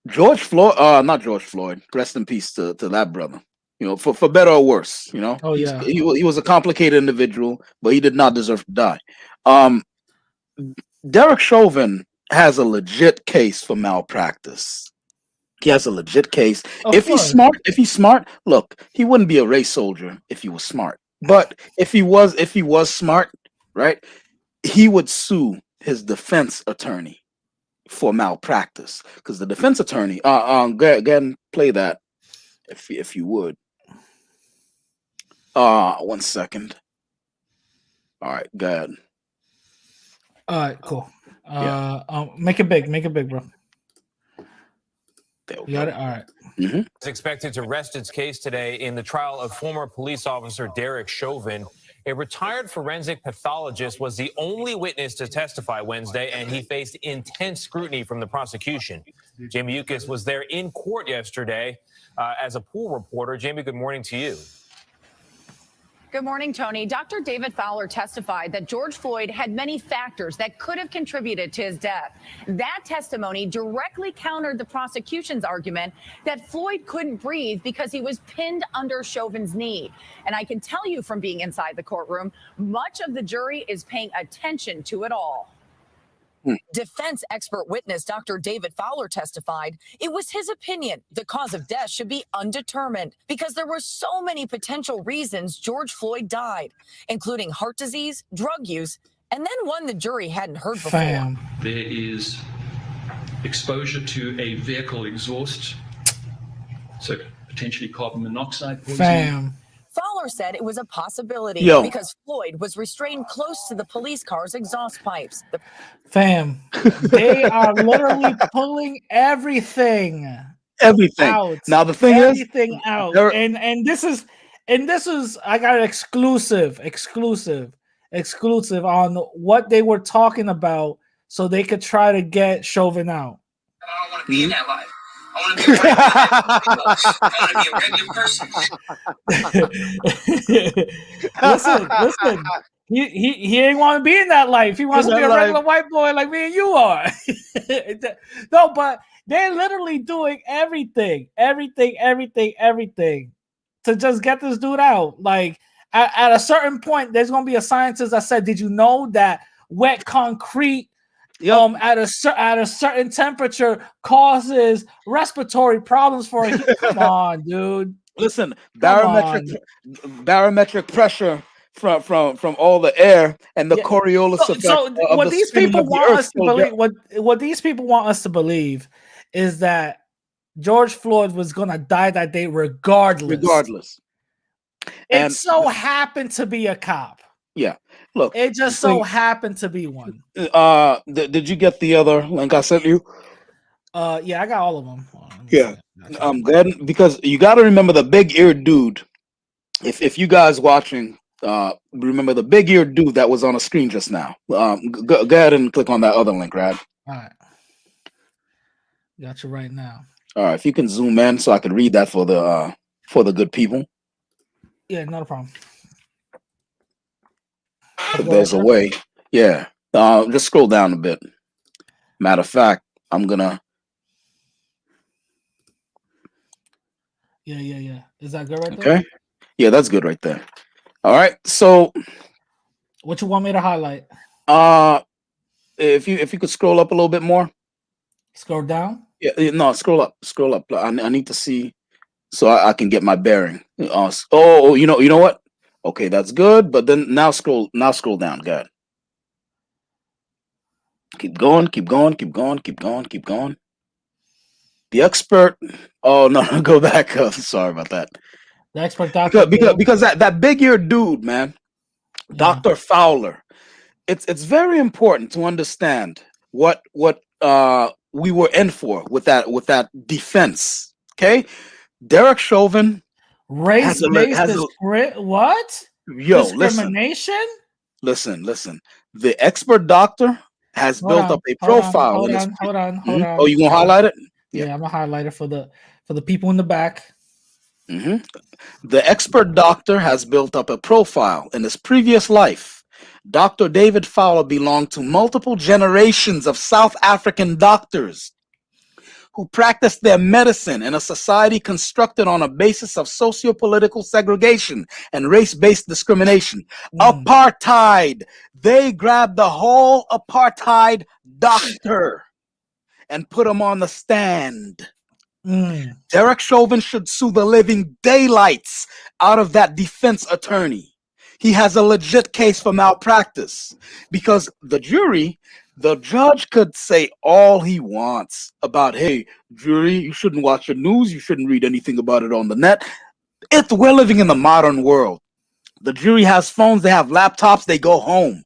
George Floyd, not George Floyd. Rest in peace to that brother. For better or worse. Oh yeah. He was a complicated individual, but he did not deserve to die. Derek Chauvin has a legit case for malpractice. He has a legit case. If he's smart, look, he wouldn't be a race soldier if he was smart. But if he was smart, right, he would sue his defense attorney for malpractice, because the defense attorney. Go ahead and play that if you would. 1 second. All right, go ahead. All right, cool. Yeah. Make it big, bro. There we You got go. it. All right. Is expected to rest its case today in the trial of former police officer Derek Chauvin. A retired forensic pathologist was the only witness to testify Wednesday, and he faced intense scrutiny from the prosecution. Jamie Yukas was there in court yesterday as a pool reporter. Jamie, good morning to you. Good morning, Tony. Dr. David Fowler testified that George Floyd had many factors that could have contributed to his death. That testimony directly countered the prosecution's argument that Floyd couldn't breathe because he was pinned under Chauvin's knee. And I can tell you from being inside the courtroom, much of the jury is paying attention to it all. Defense expert witness Dr. David Fowler testified it was his opinion the cause of death should be undetermined because there were so many potential reasons George Floyd died, including heart disease, drug use, and then one the jury hadn't heard before. Fam. There is exposure to a vehicle exhaust, so potentially carbon monoxide poisoning. Fam. Fowler said it was a possibility because Floyd was restrained close to the police car's exhaust pipes. Fam, they are literally pulling everything out. Now the thing everything out, and this is I got an exclusive on what they were talking about, so they could try to get Chauvin out. I don't want to be in that life. I want to be a regular person. Listen. He ain't want to be in that life. He wants to be a regular white boy like me and you are. No, but they're literally doing everything to just get this dude out. Like at a certain point, there's gonna be a scientist that said, "Did you know that wet concrete at a certain temperature causes respiratory problems for a Come on, dude. Listen, barometric pressure from all the air and the Coriolis effect. So of what the these spinning people of the want earth us to believe, what these people want us to believe, is that George Floyd was gonna die that day regardless. It so happened to be a cop. Yeah, look, it just so happened to be one. Did you get the other link I sent you? Yeah, I got all of them. Yeah, I'm glad, because you got to remember the big-eared dude. If you guys watching, remember the big-eared dude that was on the screen just now. Go ahead and click on that other link, Rad. All right, got you right now. All right, if you can zoom in so I can read that for the good people. Yeah, not a problem. If there's a way, yeah. Just scroll down a bit. Matter of fact, I'm gonna. Yeah. Is that good right there? Okay. Yeah, that's good right there. All right. So, what you want me to highlight? If you could scroll up a little bit more. Scroll down. Yeah. No, scroll up. Scroll up. I need to see, so I can get my bearing. Oh, you know what? Okay, that's good. But then now scroll down. Good. Keep going. The expert. Oh no, go back up. Sorry about that. The expert doctor. Because that big-eared dude, man, Dr. Fowler. It's very important to understand what we were in for with that defense. Okay, Derek Chauvin. Race-based what? Yo, discrimination. Listen. The expert doctor has built up a profile. Hold on. Oh, you gonna highlight it? Yeah, I'm gonna highlight it for the people in the back. The expert doctor has built up a profile. In his previous life, Dr. David Fowler belonged to multiple generations of South African doctors who practiced their medicine in a society constructed on a basis of socio-political segregation and race-based discrimination. Apartheid. They grabbed the whole apartheid doctor and put him on the stand. Derek Chauvin should sue the living daylights out of that defense attorney. He has a legit case for malpractice because the judge could say all he wants about, hey, jury, you shouldn't watch the news, you shouldn't read anything about it on the net. We're living in the modern world. The jury has phones, they have laptops, they go home.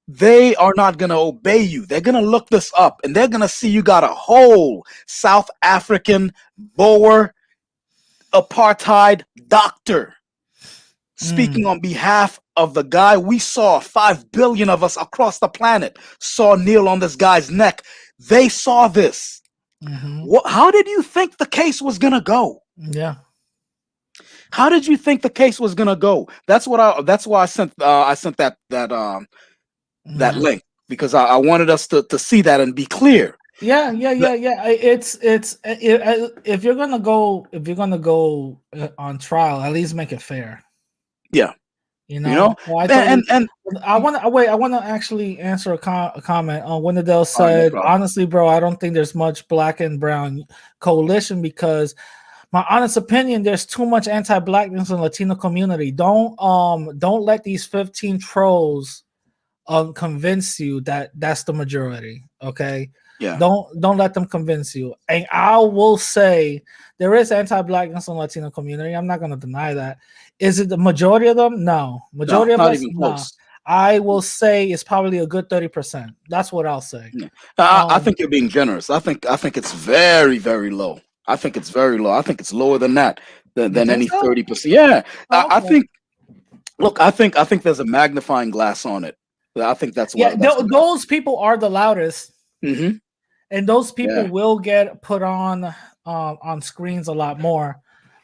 They are not going to obey you. They're going to look this up and they're going to see you got a whole South African Boer apartheid doctor speaking on behalf of the guy we saw. 5 billion of us across the planet saw kneel on this guy's neck. They saw this. How did you think the case was going to go? Yeah. How did you think the case was going to go? That's why I sent that link, because I wanted us to see that and be clear. Yeah. It's if you're gonna go on trial, at least make it fair. Yeah, you know. Well, and I want to actually answer a comment on when Adele said, honestly, bro, I don't think there's much black and brown coalition because, my honest opinion, there's too much anti-blackness in the Latino community. Don't let these 15 trolls convince you that that's the majority. Okay. Yeah. Don't let them convince you. And I will say there is anti-blackness in the Latino community. I'm not going to deny that. Is it the majority of them? No. Majority of not us? even No. close. I will say it's probably a good 30%. That's what I'll say. I think you're being generous. I think it's very, very low. I think it's very low. I think it's lower than that, than any 30%. Yeah. I think. Look, I think there's a magnifying glass on it. I think that's what. Yeah, those people are the loudest, and those people will get put on screens a lot more.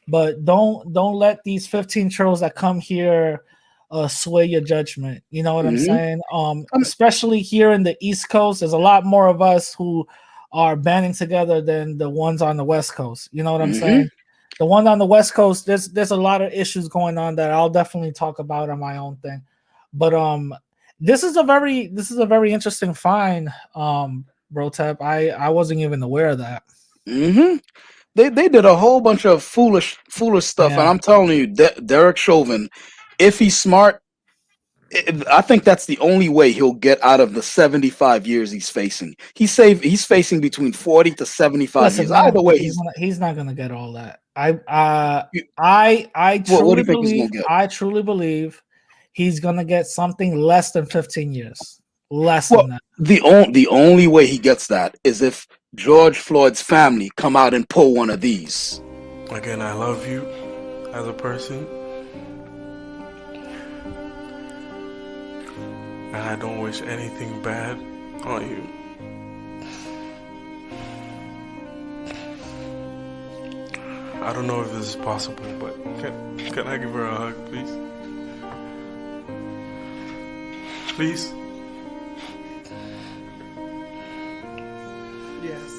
But don't let these 15 trolls that come here sway your judgment. You know what I'm saying? Especially here in the East Coast, there's a lot more of us who are banding together than the ones on the West Coast. You know what I'm saying? The one on the West Coast, there's a lot of issues going on that I'll definitely talk about on my own thing. But this is a very interesting find, Brotep. I wasn't even aware of that. They did a whole bunch of foolish stuff, and I'm telling you, Derek Chauvin, if he's smart, I think that's the only way he'll get out of the 75 years he's facing. He's facing between 40 to 75 years. Either way, he's not going to get all that. I truly believe. I truly believe he's going to get something less than 15 years. Less than that. The only way he gets that is if George Floyd's family come out and pull one of these. Again, I love you as a person. And I don't wish anything bad on you. I don't know if this is possible, but can I give her a hug, please? Please? Yes.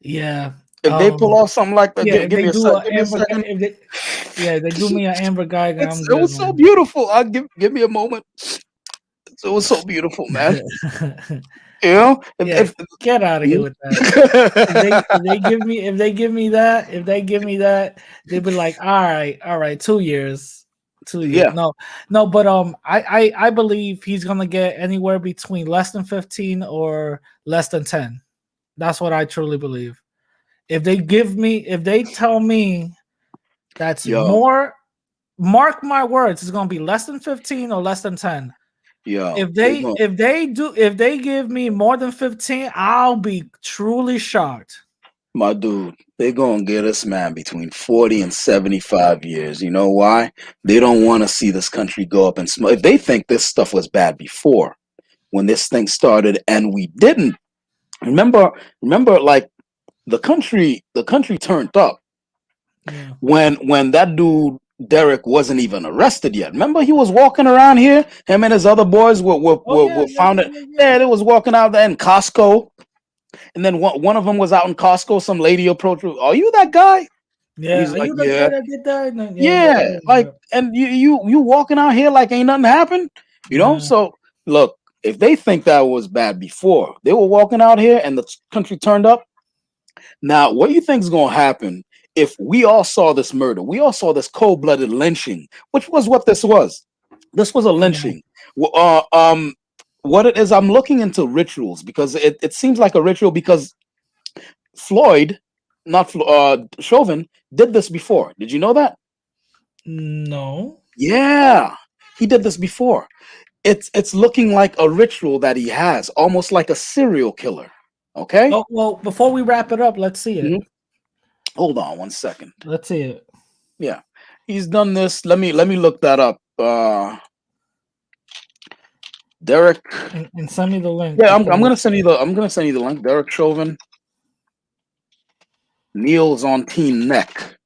Yeah. If they pull off something like that, yeah, give me a second. They do me an Amber Geiger. It was so beautiful. Give me a moment. It was so beautiful, man. You know, get out of here with that. if they give me that, they'd be like, all right, 2 years. 2 years. Yeah. No, but I believe he's gonna get anywhere between less than 15 or less than 10. That's what I truly believe. If they tell me that's more, mark my words, it's gonna be less than 15 or less than 10. Yeah. If they give me more than 15, I'll be truly shocked. My dude, they're gonna get us, man, between 40 and 75 years. You know why? They don't want to see this country go up in smoke. If they think this stuff was bad before, when this thing started, and we didn't. Remember, like the country turned up when that dude Derek wasn't even arrested yet. Remember, he was walking around here. Him and his other boys were found it. Yeah, they was walking out there in Costco, and then one of them was out in Costco. Some lady approached him. Are you that guy? Yeah, He's are like, you the yeah, guy that did that? No, yeah. Like, and you walking out here like ain't nothing happened. You know. Yeah. So look, if they think that was bad before, they were walking out here and the country turned up. Now, what do you think is going to happen if we all saw this murder? We all saw this cold-blooded lynching, which was what this was. This was a lynching. What it is, I'm looking into rituals because it seems like a ritual because Floyd, not Chauvin, did this before. Did you know that? No. Yeah, he did this before. It's looking like a ritual that he has, almost like a serial killer. Okay. Oh, well, before we wrap it up, let's see it. Hold on 1 second. Let's see it. Yeah, he's done this. Let me look that up. Derek. And send me the link. Yeah, I'm gonna send you the link. Derek Chauvin kneels on teen neck.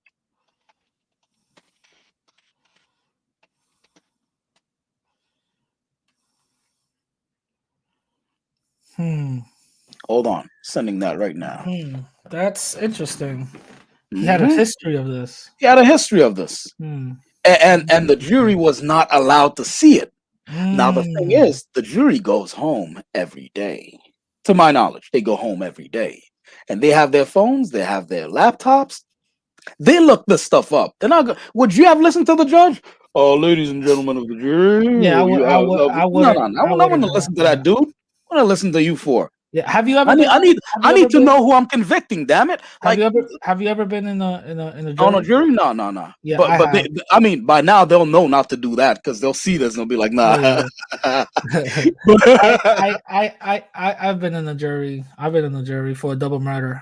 Hold on, sending that right now. That's interesting. He had a history of this. He had a history of this, and the jury was not allowed to see it. Now the thing is, the jury goes home every day. To my knowledge, they go home every day, and they have their phones, they have their laptops. They look this stuff up. They're not. Would you have listened to the judge? Oh, ladies and gentlemen of the jury. Yeah, I would. No, I want to listen to that dude. I want to listen to you for. Yeah, have you ever? I need to know who I'm convicting. Damn it! Have you ever been in a jury? On a jury? No. Yeah, but I mean, by now they'll know not to do that because they'll see this and they'll be like, nah. I've been in a jury. I've been in a jury for a double murder.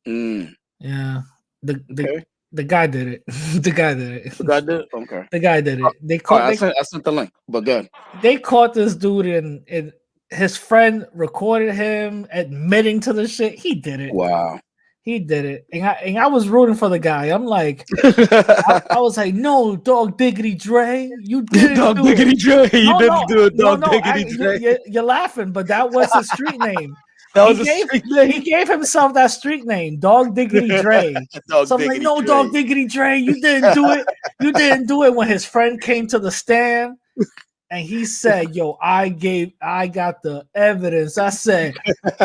Yeah, the guy did it. The guy did it. The guy did it. Okay. The guy did it. They All caught. right, I sent the link, but good. They caught this dude and his friend recorded him admitting to the shit. He did it. Wow. He did it. And I was rooting for the guy. I'm like, I was like, no, Dog Diggity Dre. You didn't Dog do Diggity it. Dre. You didn't do it, Dog No, Diggity Dre. You're laughing, but that was his street name. Street name. He gave himself that street name, Dog Diggity Dre. So I'm like, no, Dre. Dog Diggity Dre, you didn't do it. You didn't do it when his friend came to the stand. And he said, yo, I got the evidence. I said,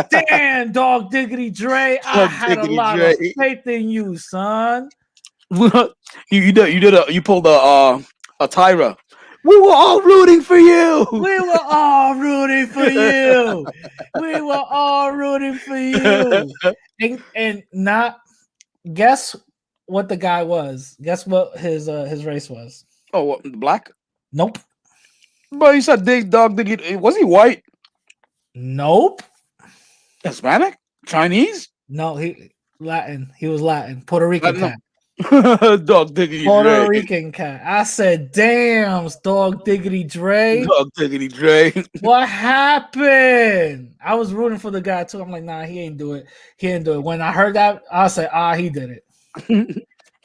damn, Dog Diggity Dre, I had a lot of faith in you, son. You pulled a Tyra. We were all rooting for you. We were all rooting for you. We were all rooting for you. And not guess what the guy was. Guess what his race was. Oh, what, black? Nope. But you said Dog Diggity. Was he white? Nope. Hispanic? Chinese? No, he Latin. He was Latin. Puerto Rican cat. Dog Diggity Puerto Dre. Rican cat. I said, damn, Dog Diggity Dre. Dog Diggity Dre. What happened? I was rooting for the guy too. I'm like, nah, he ain't do it. He didn't do it. When I heard that, I said, he did it.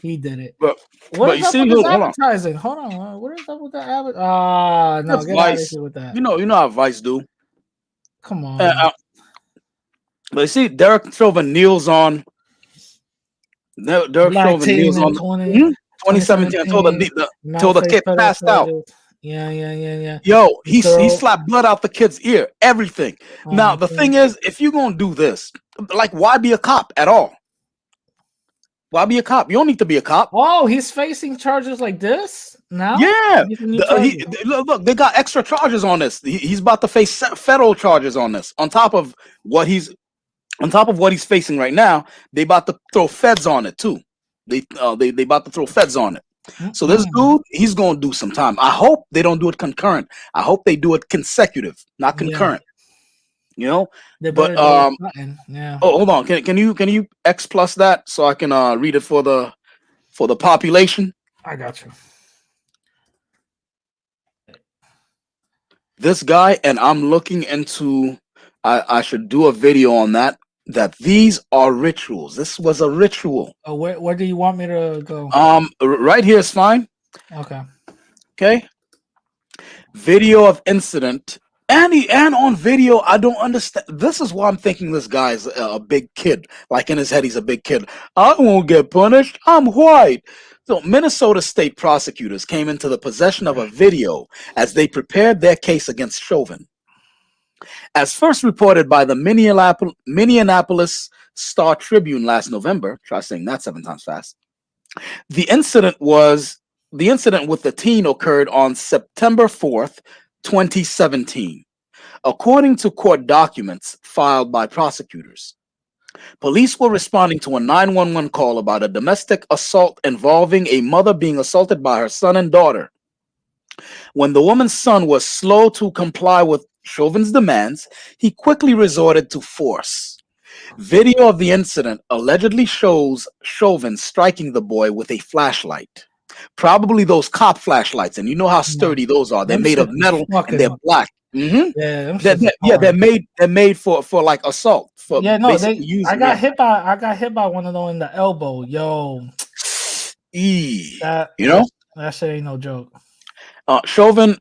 He did it. What is up with this advertising? Hold on. What is up with the advertising? No, that's get out of Vice. here with that. You know how Vice do. Come on. But you see, Derek Chauvin kneels on. Derek Chauvin kneels on 2017 until the kid passed out. Yeah. Yo, he slapped blood out the kid's ear. Everything. Now the thing is, if you're gonna do this, like, why be a cop at all? Why be a cop? You don't need to be a cop. Oh, he's facing charges like this now? Yeah. Look, they got extra charges on this. He's about to face federal charges on this. On top of what he's facing right now, they about to throw feds on it too. They about to throw feds on it. So this dude, he's gonna do some time. I hope they don't do it concurrent. I hope they do it consecutive, not concurrent. You know, but yeah. Oh, hold on. Can you X plus that so I can read it for the population? I got you. This guy, and I'm looking into. I should do a video on that. that these are rituals. This was a ritual. Where do you want me to go? Right here is fine. Okay. Okay. Video of incident. And on video, I don't understand. This is why I'm thinking this guy's a big kid. Like in his head, he's a big kid. I won't get punished. I'm white. So Minnesota state prosecutors came into the possession of a video as they prepared their case against Chauvin. As first reported by the Minneapolis Star Tribune last November, try saying that 7 times fast. The incident with the teen occurred on September 4th, 2017, according to court documents filed by prosecutors. Police were responding to a 911 call about a domestic assault involving a mother being assaulted by her son and daughter. When the woman's son was slow to comply with Chauvin's demands, he quickly resorted to force. Video of the incident allegedly shows Chauvin striking the boy with a flashlight. Probably those cop flashlights, and you know how sturdy those are. They're made of metal and they're black. Yeah, they're made for like assault. For yeah, no, basically using, I got hit by one of them in the elbow. Yo, that shit ain't no joke. Chauvin,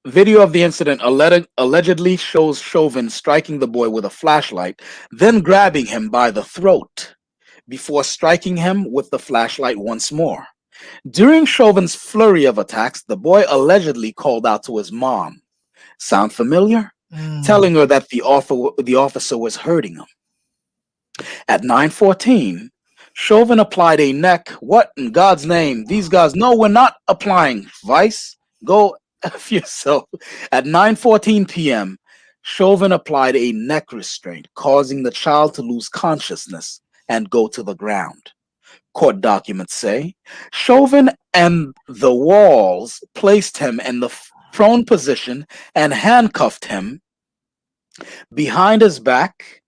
video of the incident allegedly shows Chauvin striking the boy with a flashlight, then grabbing him by the throat before striking him with the flashlight once more. During Chauvin's flurry of attacks, the boy allegedly called out to his mom. Sound familiar? Telling her that the officer was hurting him. At 9:14, Chauvin applied a neck. What in God's name? These guys, no, we're not applying. Vice, go F yourself. At 9:14 p.m., Chauvin applied a neck restraint, causing the child to lose consciousness and go to the ground. Court documents say Chauvin and the Walls placed him in the prone position and handcuffed him behind his back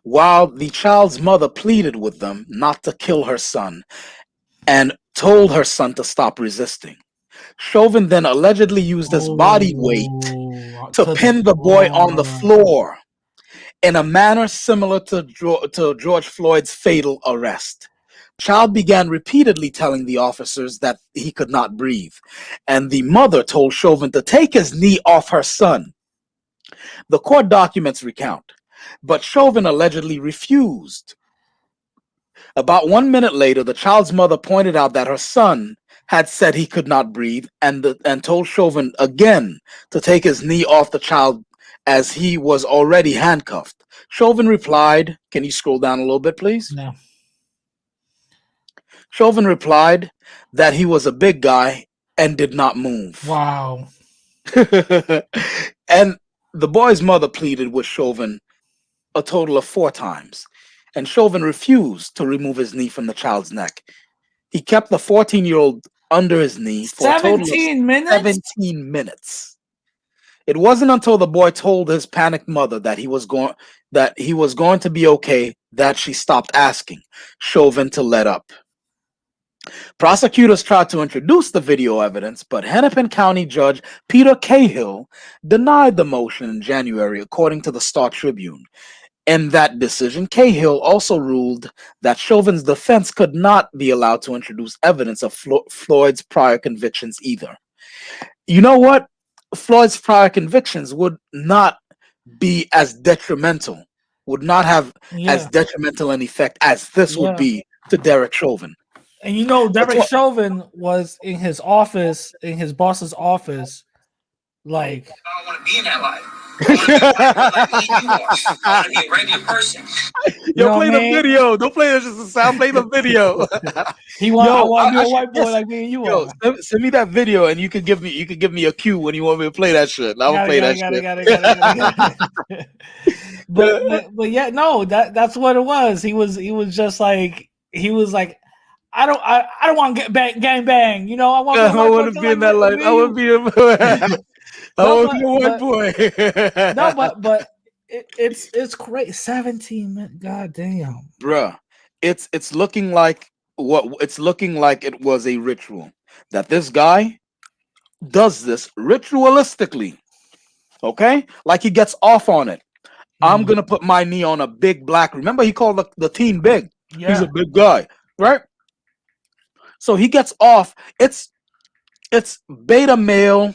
while the child's mother pleaded with them not to kill her son and told her son to stop resisting. Chauvin then allegedly used his body weight to pin the boy on the floor in a manner similar to George Floyd's fatal arrest. Child began repeatedly telling the officers that he could not breathe, and the mother told Chauvin to take his knee off her son. The court documents recount, but Chauvin allegedly refused. About 1 minute later, the child's mother pointed out that her son had said he could not breathe and told Chauvin again to take his knee off the child as he was already handcuffed. Chauvin replied, can you scroll down a little bit, please? No. Chauvin replied that he was a big guy and did not move. Wow. And the boy's mother pleaded with Chauvin a total of 4 times, and Chauvin refused to remove his knee from the child's neck. He kept the 14-year-old under his knee for a total of 17 minutes. It wasn't until the boy told his panicked mother that he was going to be okay that she stopped asking Chauvin to let up. Prosecutors tried to introduce the video evidence, but Hennepin County Judge Peter Cahill denied the motion in January, according to the Star Tribune. In that decision, Cahill also ruled that Chauvin's defense could not be allowed to introduce evidence of Floyd's prior convictions either. You know what? Floyd's prior convictions would not be as detrimental, would not have as detrimental an effect as this would be to Derek Chauvin. And you know, Derek Chauvin was in his office, in his boss's office, like, I don't want to be in that life. I want to be a white boy like me and you are. I want to be a regular person. Yo, play the video. Don't play it just a sound. Play the video. I want to be a white boy like me and you are. Send me that video, and you can give me a cue when you want me to play that shit. I'll play that shit. But yeah, no, that's what it was. He was just like I don't want to get gang bang. You know, I want to be in that life. I want to be a white boy. No, but it's great. 17 minutes. God damn, bruh. It's looking like it was a ritual that this guy does this ritualistically. Okay, like he gets off on it. I'm gonna put my knee on a big black. Remember, he called the teen big. Yeah. He's a big guy, right? So he gets off. It's beta male.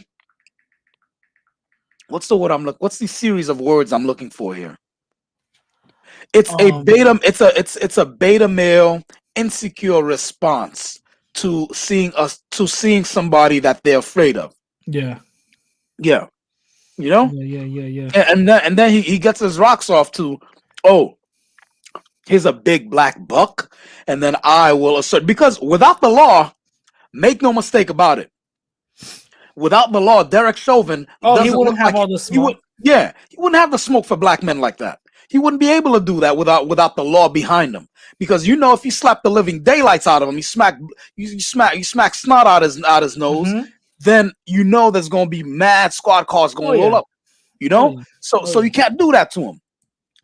What's the word I'm look? What's the series of words I'm looking for here? It's a beta. It's a beta male insecure response to seeing somebody that they're afraid of. Yeah. Yeah, you know. Yeah. And then he gets his rocks off to, oh, here's a big black buck, and then I will assert, because without the law, make no mistake about it, without the law, Derek Chauvin he wouldn't have all the smoke. He wouldn't have the smoke for black men like that. He wouldn't be able to do that without the law behind him. Because if you slap the living daylights out of him, you smack snot out his nose, then there's gonna be mad squad cars gonna roll up. So you can't do that to him.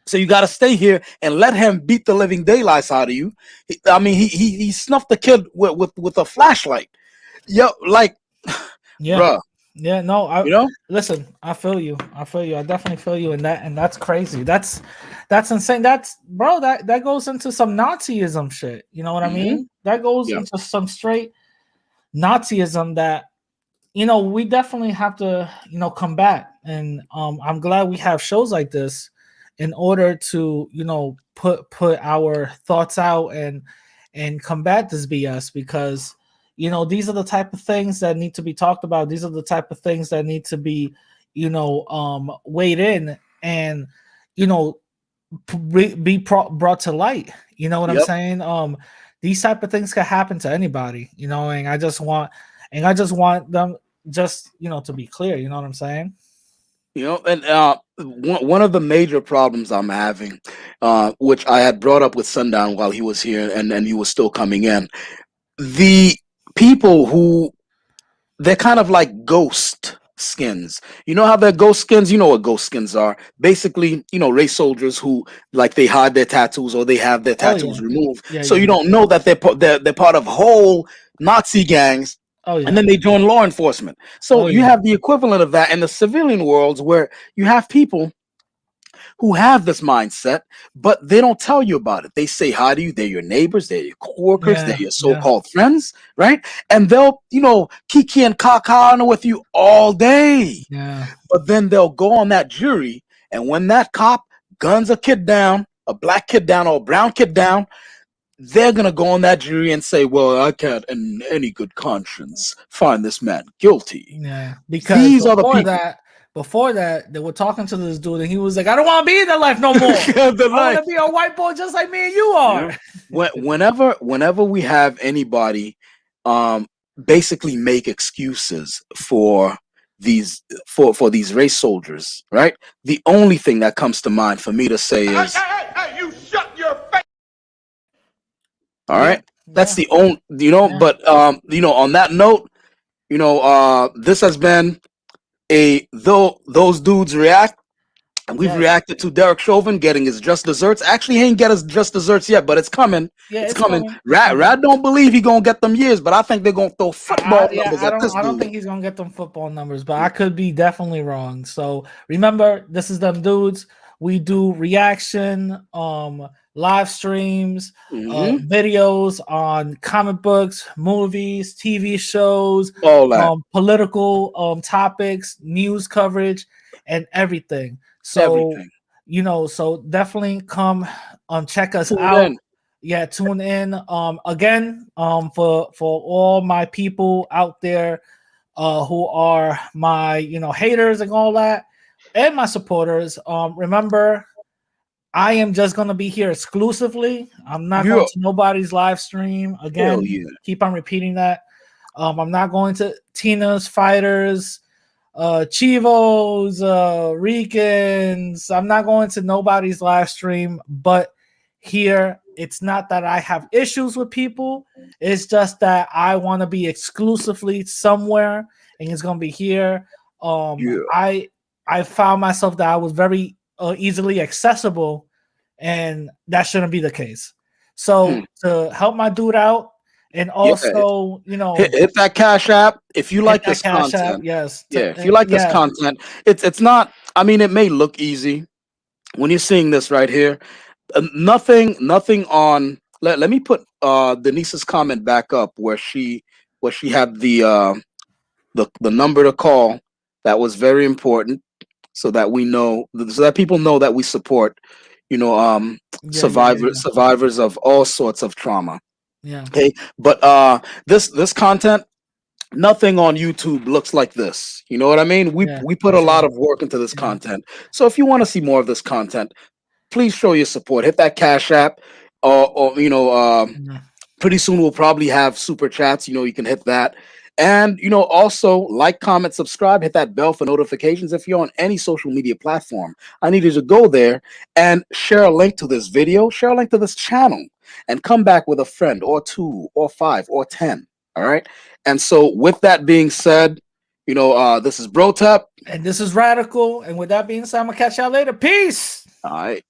So you got to stay here and let him beat the living daylights out of you. He snuffed the kid with a flashlight. Bruh. Yeah, no, listen, I feel you. I definitely feel you in that, and that's crazy. That's insane. That goes into some Nazism shit. You know what I mean? That goes into some straight Nazism that we definitely have to combat. And I'm glad we have shows like this in order to put our thoughts out and combat this BS, because these are the type of things that need to be talked about. These are the type of things that need to be, weighed in and, be brought to light. You know what I'm saying? These type of things can happen to anybody, and I just want them to be clear. You know what I'm saying? And one of the major problems I'm having, which I had brought up with Sundown while he was here and he was still coming in, the people who they're kind of like ghost skins. You know how they're ghost skins? You know what ghost skins are? Basically, race soldiers who they hide their tattoos or they have their tattoos removed, so you don't know that they're part of whole Nazi gangs. And then they join law enforcement. So you have the equivalent of that in the civilian worlds, where you have people who have this mindset, but they don't tell you about it. They say hi to you. They're your neighbors. They're your coworkers. They're your so-called friends, right? And they'll, kiki and kaka with you all day. Yeah. But then they'll go on that jury, and when that cop guns a kid down, a black kid down or a brown kid down, they're gonna go on that jury and say, "Well, I can't, in any good conscience, find this man guilty." Yeah, because these are the people. Before that, they were talking to this dude, and he was like, "I don't want to be in that life no more. I want to be a white boy just like me and you are." Whenever we have anybody, basically make excuses for these race soldiers, right? The only thing that comes to mind for me to say is, Hey, you shut your face. All right, that's the only, but on that note, this has been those dudes react, and we've reacted to Derek Chauvin getting his just desserts. Actually, he ain't get his just desserts yet, but it's coming. It's coming. Rad don't believe he gonna get them years, but I think they're gonna throw football numbers at this dude. I don't think he's gonna get them football numbers, but I could be definitely wrong. So remember, this is them dudes. We do reaction, live streams, videos on comic books, movies, TV shows, all that, political topics, news coverage, and everything. So so definitely come check us out. Yeah, tune in. Again, for all my people out there who are my haters and all that, and my supporters. Remember, I am just gonna be here exclusively. I'm not going to nobody's live stream. Again, keep on repeating that. I'm not going to Tina's Fighters, Chivos, Ricans. I'm not going to nobody's live stream, but here it's not that I have issues with people. It's just that I want to be exclusively somewhere, and it's gonna be here. I found myself that I was very easily accessible, and that shouldn't be the case. So to help my dude out, and also hit that Cash App if you like this content. Yes, if you like this content, it's not. I mean, it may look easy, when you're seeing this right here, nothing on. Let me put Denise's comment back up where she had the number to call. That was very important, so that we know, so that people know that we support, Yeah. survivors of all sorts of trauma. Yeah. Okay, but this content, nothing on YouTube looks like this. You know what I mean? Yeah, We put for a lot sure. of work into this Yeah. content. So if you want to see more of this content, please show your support. Hit that Cash App, or Yeah. pretty soon we'll probably have super chats. You can hit that. And also like, comment, subscribe, hit that bell for notifications. If you're on any social media platform, I need you to go there and share a link to this video, share a link to this channel, and come back with a friend or two or five or 10. All right. And so with that being said, this is Brotep. And this is Radical. And with that being said, I'm gonna catch y'all later. Peace. All right.